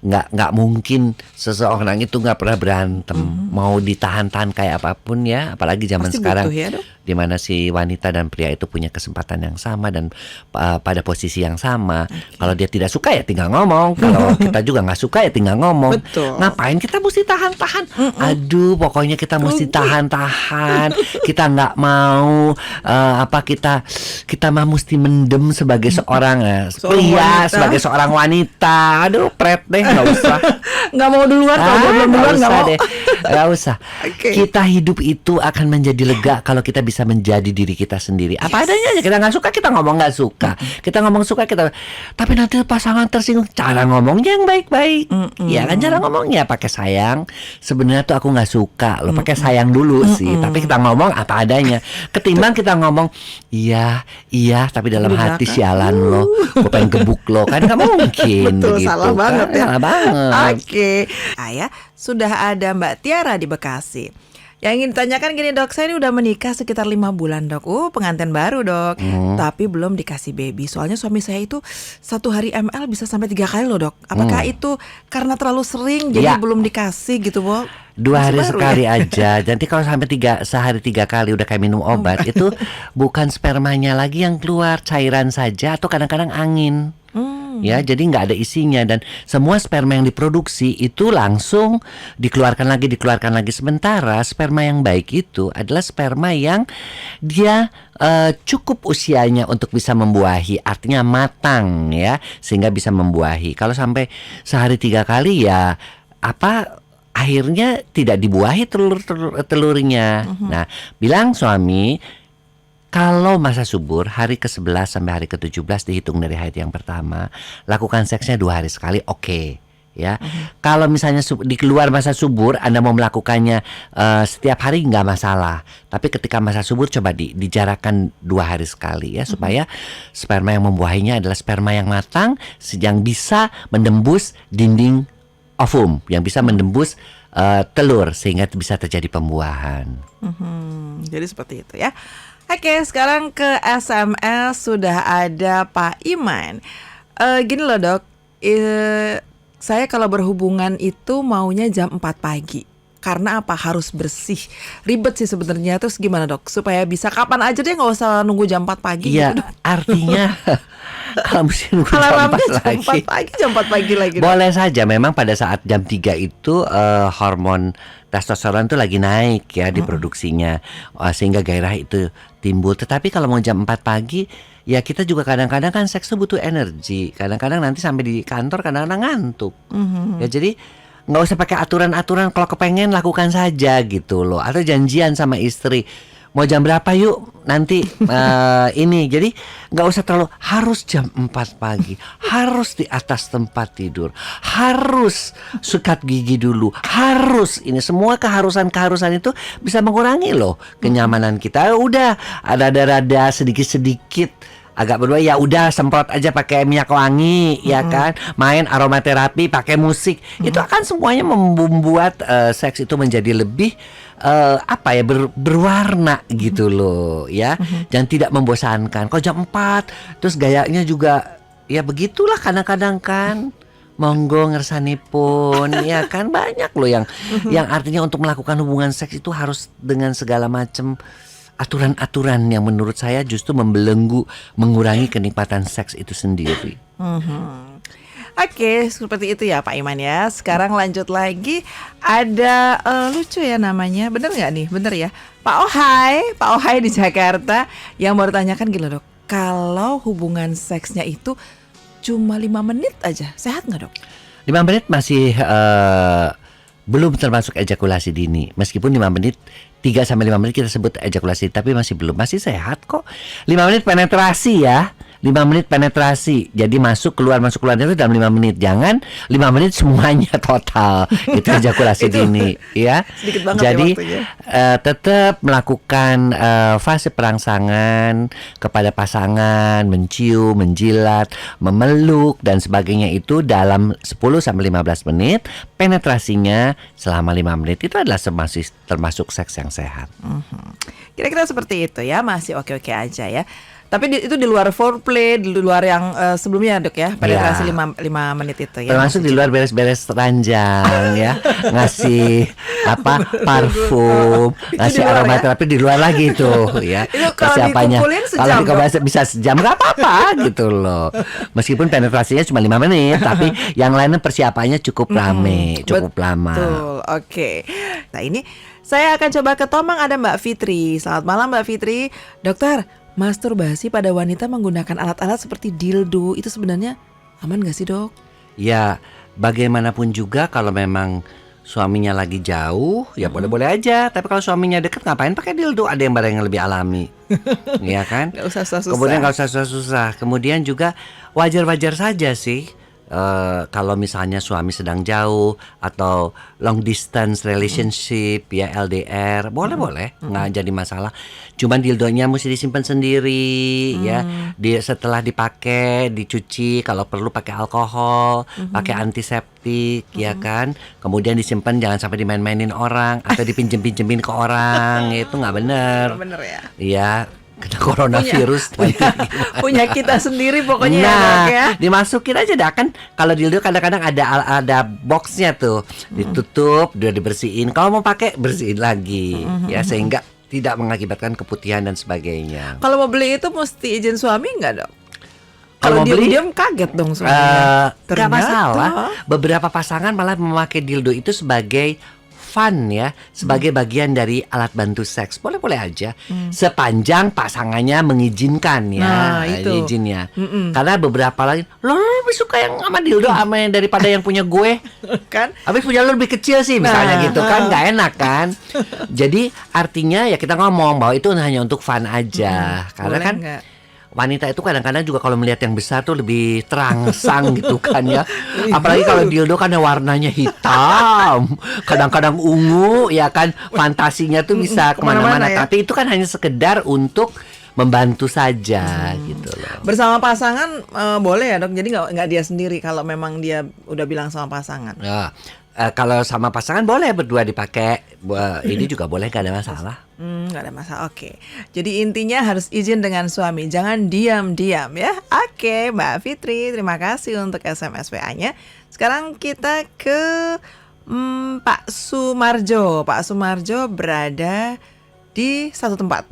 Nggak mungkin seseorang itu nggak pernah berantem. Mau ditahan-tahan kayak apapun ya, apalagi zaman pasti sekarang. butuh, ya, dok? Di mana si wanita dan pria itu punya kesempatan yang sama dan pada posisi yang sama. Kalau dia tidak suka ya tinggal ngomong. Kalau kita juga nggak suka ya tinggal ngomong. Betul. Ngapain kita mesti tahan-tahan? Aduh, pokoknya kita mesti tahan-tahan. Kita nggak mau kita mah mesti mendem sebagai seorang pria, sebagai seorang wanita. Aduh, pret deh, nggak usah. Nggak mau duluan, kalau dia belum duluan nggak mau. Nggak usah. Kita hidup itu akan menjadi lega kalau kita bisa menjadi diri kita sendiri. Apa adanya aja. Kita nggak suka, kita ngomong nggak suka. Kita ngomong suka, tapi nanti pasangan tersinggung. Cara ngomongnya yang baik-baik. Ya kan, cara ngomongnya pakai sayang. Sebenarnya tuh aku nggak suka lo, pakai sayang dulu sih. Tapi kita ngomong apa adanya. Ketimbang kita ngomong iya, tapi dalam hati sialan lo, gue pengen gebuk lo, kan nggak mungkin. Betul, begitu, salah banget ya. Salah banget. Oke. Ayah, sudah ada Mbak Tiara di Bekasi. Yang ingin ditanyakan gini dok, saya ini udah menikah sekitar 5 bulan dok. Pengantin baru dok, tapi belum dikasih baby. Soalnya suami saya itu 1 hari ML bisa sampai 3 kali loh dok. Apakah itu karena terlalu sering jadi belum dikasih gitu, Bo? 2 hari sekali aja. Nanti kalau sampai sehari 3 kali udah kayak minum obat, itu bukan spermanya lagi yang keluar, cairan saja atau kadang-kadang angin. Ya, jadi nggak ada isinya, dan semua sperma yang diproduksi itu langsung dikeluarkan lagi. Sementara sperma yang baik itu adalah sperma yang dia cukup usianya untuk bisa membuahi, artinya matang ya, sehingga bisa membuahi. Kalau sampai sehari 3 kali ya akhirnya tidak dibuahi telurnya. Nah, bilang suami, kalau masa subur hari ke-11 sampai hari ke-17 dihitung dari haid yang pertama, lakukan seksnya 2 hari sekali, oke. Ya, kalau misalnya di luar masa subur Anda mau melakukannya setiap hari nggak masalah. Tapi ketika masa subur coba dijarakkan 2 hari sekali ya, supaya sperma yang membuahinya adalah sperma yang matang, yang bisa menembus dinding ovum, yang bisa menembus telur sehingga bisa terjadi pembuahan. Jadi seperti itu ya. Oke, sekarang ke SMS sudah ada Pak Iman. Gini loh dok, saya kalau berhubungan itu maunya jam 4 pagi. Karena apa? Harus bersih. Ribet sih sebenarnya. Terus gimana dok? Supaya bisa kapan aja deh, nggak usah nunggu jam 4 pagi. Iya, gitu, dok. artinya kalau mesti nunggu jam 4 pagi lagi. Dok. Boleh saja, memang pada saat jam 3 itu hormon testosteron itu lagi naik ya diproduksinya, sehingga gairah itu timbul. Tetapi kalau mau jam 4 pagi ya kita juga kadang-kadang kan seks itu butuh energi. Kadang-kadang nanti sampai di kantor kadang-kadang ngantuk. Ya jadi nggak usah pakai aturan-aturan, kalau kepengen lakukan saja gitu loh. Atau janjian sama istri, mau jam berapa yuk nanti ini. Jadi nggak usah terlalu harus jam 4 pagi, harus di atas tempat tidur, harus sikat gigi dulu, harus ini. Semua keharusan itu bisa mengurangi loh kenyamanan kita. Udah ada sedikit-sedikit agak berdua, ya udah semprot aja pakai minyak wangi, ya kan, main aromaterapi, pakai musik, itu akan semuanya membuat seks itu menjadi lebih berwarna gitu loh ya, dan tidak membosankan. Kalau jam 4 terus gayanya juga ya begitulah kadang-kadang kan. Monggo ngersanipun ya kan, banyak loh yang artinya untuk melakukan hubungan seks itu harus dengan segala macam aturan-aturan yang menurut saya justru membelenggu, mengurangi kenikmatan seks itu sendiri. Oke, seperti itu ya Pak Iman ya. Sekarang lanjut lagi. Ada lucu ya namanya. Bener nggak nih? Bener ya. Pak Ohai di Jakarta yang baru tanyakan gila dok. Kalau hubungan seksnya itu cuma 5 menit aja, sehat nggak dok? 5 menit masih belum termasuk ejakulasi dini. Meskipun 5 menit 3-5 menit kita sebut ejakulasi, tapi masih sehat kok. 5 menit penetrasi ya. 5 menit penetrasi. Jadi masuk keluar itu dalam 5 menit. Jangan 5 menit semuanya total. Itu ejakulasi dini ya. Sedikit banget jadi ya waktunya. tetap melakukan fase perangsangan kepada pasangan, mencium, menjilat, memeluk dan sebagainya itu dalam 10-15 menit. Penetrasinya selama 5 menit. Itu adalah termasuk seks yang sehat. Kira-kira seperti itu ya, masih oke-oke aja ya. Tapi itu di luar foreplay, di luar yang sebelumnya dok ya, penetrasi 5 menit itu ya. Termasuk di luar beres-beres ranjang ya, ngasih parfum, ngasih aromaterapi di luar lagi tuh ya. Itu kalau persiapannya. dikumpulin sejam, Kalau dok? bisa sejam nggak apa-apa gitu loh. Meskipun penetrasinya cuma 5 menit, tapi yang lainnya persiapannya cukup rame, cukup lama. Betul, oke. Nah ini saya akan coba ke Tomang, ada Mbak Fitri. Selamat malam Mbak Fitri. Dokter, masturbasi pada wanita menggunakan alat-alat seperti dildo itu sebenarnya aman gak sih dok? Ya bagaimanapun juga kalau memang suaminya lagi jauh ya boleh-boleh aja. Tapi kalau suaminya dekat ngapain pakai dildo? Ada yang barang yang lebih alami. Iya kan? Gak usah susah-susah. Kemudian gak usah susah-susah. Kemudian juga wajar-wajar saja sih. Kalau misalnya suami sedang jauh atau long distance relationship ya LDR boleh nggak jadi masalah. Cuman dildonya mesti disimpan sendiri ya. Setelah dipakai dicuci, kalau perlu pakai alkohol, pakai antiseptik ya kan. Kemudian disimpan, jangan sampai dimain-mainin orang atau dipinjem-pinjemin ke orang. Itu nggak bener. Bener ya. Iya. Kena coronavirus punya kita sendiri pokoknya ya dok ya. Dimasukin aja dah kan. Kalau dildo kadang-kadang ada boxnya tuh, ditutup, udah dibersihin. Kalau mau pakai bersihin lagi ya, sehingga tidak mengakibatkan keputihan dan sebagainya. Kalau mau beli itu mesti izin suami nggak dok? Kalau Kalau mau beli, diam-diam kaget dong suaminya. nggak masalah. Beberapa pasangan malah memakai dildo itu sebagai fun ya, sebagai bagian dari alat bantu seks. Boleh-boleh aja, sepanjang pasangannya mengizinkan ya. Nah, itu. Izinnya. Karena beberapa lagi, lo lebih suka yang sama dildo sama yang daripada yang punya gue. Kan? Habis punya lo lebih kecil sih misalnya gitu kan, nggak enak kan. Jadi artinya ya kita ngomong bahwa itu hanya untuk fun aja. Karena Boleh kan nggak? wanita itu kadang-kadang juga kalau melihat yang besar tuh lebih terangsang gitu kan ya. Apalagi kalau dildo kan warnanya hitam, kadang-kadang ungu ya kan. Fantasinya tuh bisa kemana-mana ya. Tapi itu kan hanya sekedar untuk membantu saja gitu loh. Bersama pasangan boleh ya dok. Jadi nggak dia sendiri kalau memang dia udah bilang sama pasangan. Ya, kalau sama pasangan boleh berdua dipakai. Ini juga boleh, gak ada masalah. Nggak ada masalah. Oke. Jadi intinya harus izin dengan suami, jangan diam-diam ya. Oke, Mbak Fitri, terima kasih untuk SMS WA-nya. Sekarang kita ke Pak Sumarjo. Pak Sumarjo berada di satu tempat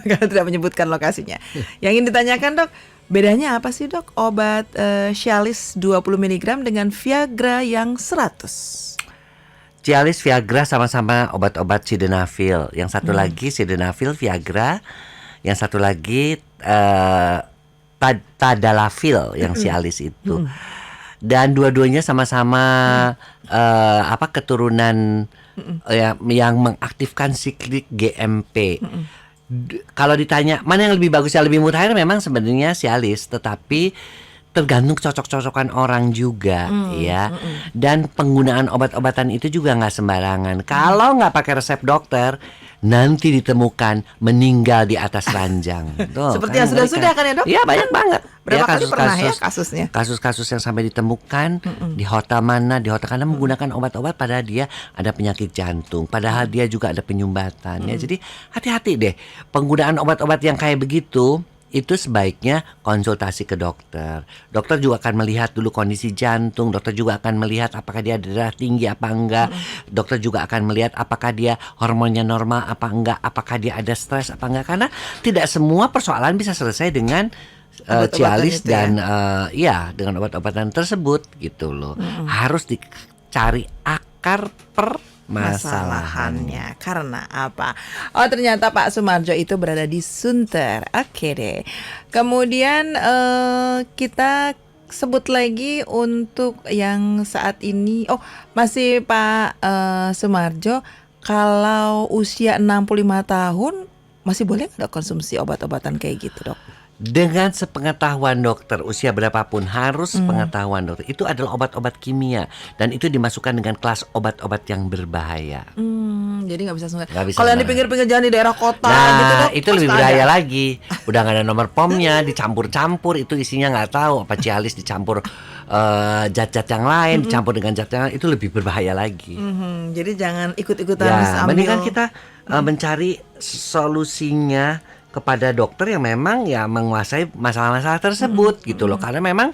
karena tidak menyebutkan lokasinya. Yang ingin ditanyakan dok, bedanya apa sih dok obat Cialis 20 mg dengan Viagra yang 100? Cialis, Viagra sama-sama obat-obat sildenafil. Yang satu lagi sildenafil, Viagra. Yang satu lagi tadalafil yang Cialis itu. Dan dua-duanya sama-sama keturunan yang mengaktifkan siklik GMP. Kalau ditanya mana yang lebih bagus, yang lebih mutakhir, memang sebenarnya Cialis, tetapi tergantung cocok-cocokan orang juga ya. Dan penggunaan obat-obatan itu juga nggak sembarangan. Kalau nggak pakai resep dokter, nanti ditemukan meninggal di atas ranjang. Tuh, Seperti yang sudah-sudah kan ya dok? Iya, banyak banget. Berapa kali pernah ya kasusnya? Kasus-kasus yang sampai ditemukan di hotel mana, di hotel karena menggunakan obat-obat padahal dia ada penyakit jantung, padahal dia juga ada penyumbatan ya. Jadi hati-hati deh penggunaan obat-obat yang kayak begitu. Itu sebaiknya konsultasi ke dokter. Dokter juga akan melihat dulu kondisi jantung. Dokter juga akan melihat apakah dia darah tinggi apa enggak. Dokter juga akan melihat apakah dia hormonnya normal apa enggak. Apakah dia ada stres apa enggak. Karena tidak semua persoalan bisa selesai dengan Obat-obatan Cialis itu ya? dan ya dengan obat-obatan tersebut gitu loh. Harus dicari akar permasalahannya. Masalahannya karena apa? Oh, ternyata Pak Sumarjo itu berada di Sunter. Oke deh. Kemudian kita sebut lagi untuk yang saat ini. Oh, masih Pak Sumarjo, kalau usia 65 tahun masih boleh nggak konsumsi obat-obatan kayak gitu, Dok? Dengan sepengetahuan dokter, usia berapapun harus sepengetahuan dokter. Itu adalah obat-obat kimia dan itu dimasukkan dengan kelas obat-obat yang berbahaya. Jadi nggak bisa sembarangan. Nggak bisa Kalau yang di sembarangan. pinggir-pinggir jalan di daerah kota Nah, gitu, Dok, itu pasti lebih ada. berbahaya lagi. Udah nggak ada nomor pomnya, dicampur-campur, itu isinya nggak tahu apa Cialis dicampur zat-zat yang lain, dicampur dengan zat yang lain, itu lebih berbahaya lagi. Jadi jangan ikut-ikutan Ya, ambil. mendingan kita mencari solusinya kepada dokter yang memang ya menguasai masalah-masalah tersebut gitu loh. Karena memang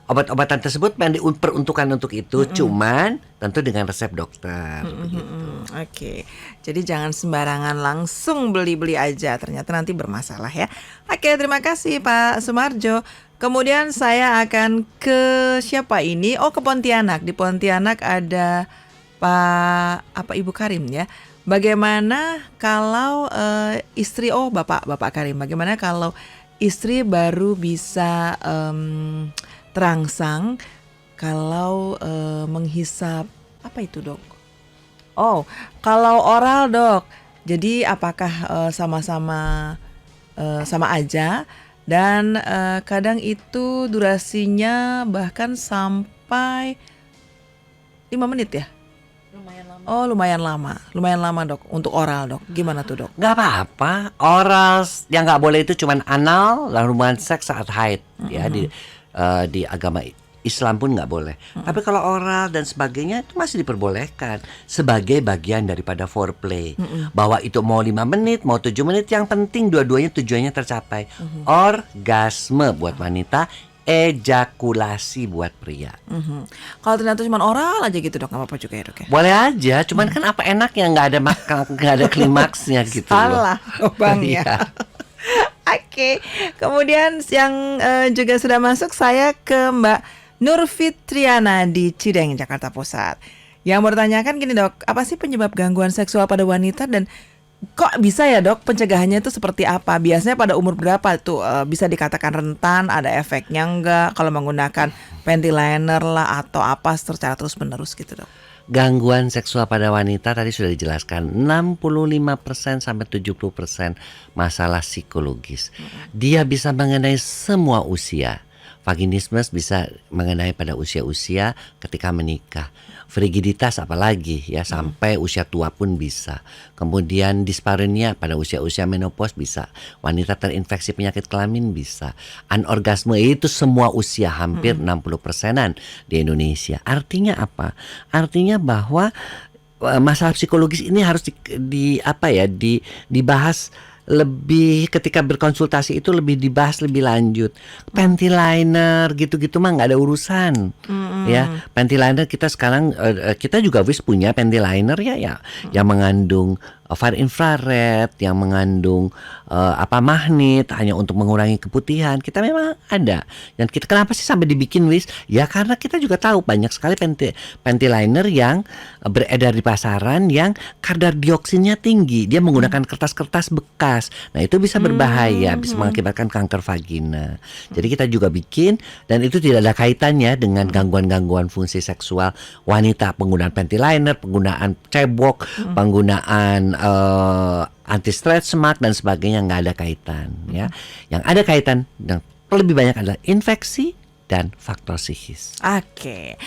obat-obatan tersebut memang diperuntukkan untuk itu, cuman tentu dengan resep dokter. Begitu. Oke, jadi jangan sembarangan langsung beli-beli aja, ternyata nanti bermasalah ya. Oke, terima kasih Pak Sumarjo. Kemudian saya akan ke siapa ini? Oh, ke Pontianak. Di Pontianak ada Ibu Karim ya. Bagaimana kalau Bapak Karim, bagaimana kalau istri baru bisa terangsang kalau menghisap apa itu, Dok? Oh, kalau oral, Dok. Jadi apakah sama-sama sama aja dan kadang itu durasinya bahkan sampai 5 menit ya? Oh, lumayan lama, Dok, untuk oral, Dok. Gimana tuh, Dok? Nggak apa-apa. Oral yang nggak boleh itu cuman anal dan hubungan seks saat haid ya di agama Islam pun nggak boleh. Tapi kalau oral dan sebagainya itu masih diperbolehkan sebagai bagian daripada foreplay. Bahwa itu mau 5 menit, mau 7 menit, yang penting dua-duanya tujuannya tercapai. Orgasme buat wanita, ejakulasi buat pria. Kalau ternyata cuma oral aja gitu, Dok, nggak apa-apa juga ya, Dok ya? Boleh aja, cuman kan apa enaknya nggak ada klimaksnya gitu loh. Salah, Bang ya. Iya. Oke, kemudian yang juga sudah masuk, saya ke Mbak Nur Fitriana di Cideng, Jakarta Pusat. Yang bertanyakan gini, Dok, apa sih penyebab gangguan seksual pada wanita dan kok bisa ya, Dok, pencegahannya itu seperti apa? Biasanya pada umur berapa tuh bisa dikatakan rentan, ada efeknya enggak kalau menggunakan panty liner lah atau apa secara terus-menerus gitu, Dok? Gangguan seksual pada wanita tadi sudah dijelaskan 65% sampai 70% masalah psikologis. Dia bisa mengenai semua usia. Vaginisme bisa mengenai pada usia-usia ketika menikah. Frigiditas apalagi ya, sampai usia tua pun bisa. Kemudian dispareunia pada usia-usia menopause bisa. Wanita terinfeksi penyakit kelamin bisa. Anorgasme itu semua usia, hampir 60%-an di Indonesia. Artinya apa? Artinya bahwa masalah psikologis ini harus dibahas lebih, ketika berkonsultasi itu lebih dibahas lebih lanjut. Panty liner gitu-gitu mah nggak ada urusan. Ya, panty liner kita sekarang kita juga wis punya panty liner ya yang mengandung far infrared, yang mengandung magnet hanya untuk mengurangi keputihan. Kita memang ada. Dan kita kenapa sih sampai dibikin wis? Ya karena kita juga tahu banyak sekali panty liner yang beredar di pasaran yang kadar dioksinnya tinggi. Dia menggunakan kertas-kertas bekas. Nah, itu bisa berbahaya, bisa mengakibatkan kanker vagina. Jadi kita juga bikin, dan itu tidak ada kaitannya dengan gangguan-gangguan fungsi seksual wanita. Penggunaan panty liner, penggunaan cebok, penggunaan anti stretch mark dan sebagainya nggak ada kaitan ya. Yang ada kaitan dan lebih banyak adalah infeksi dan faktor psikis. Oke.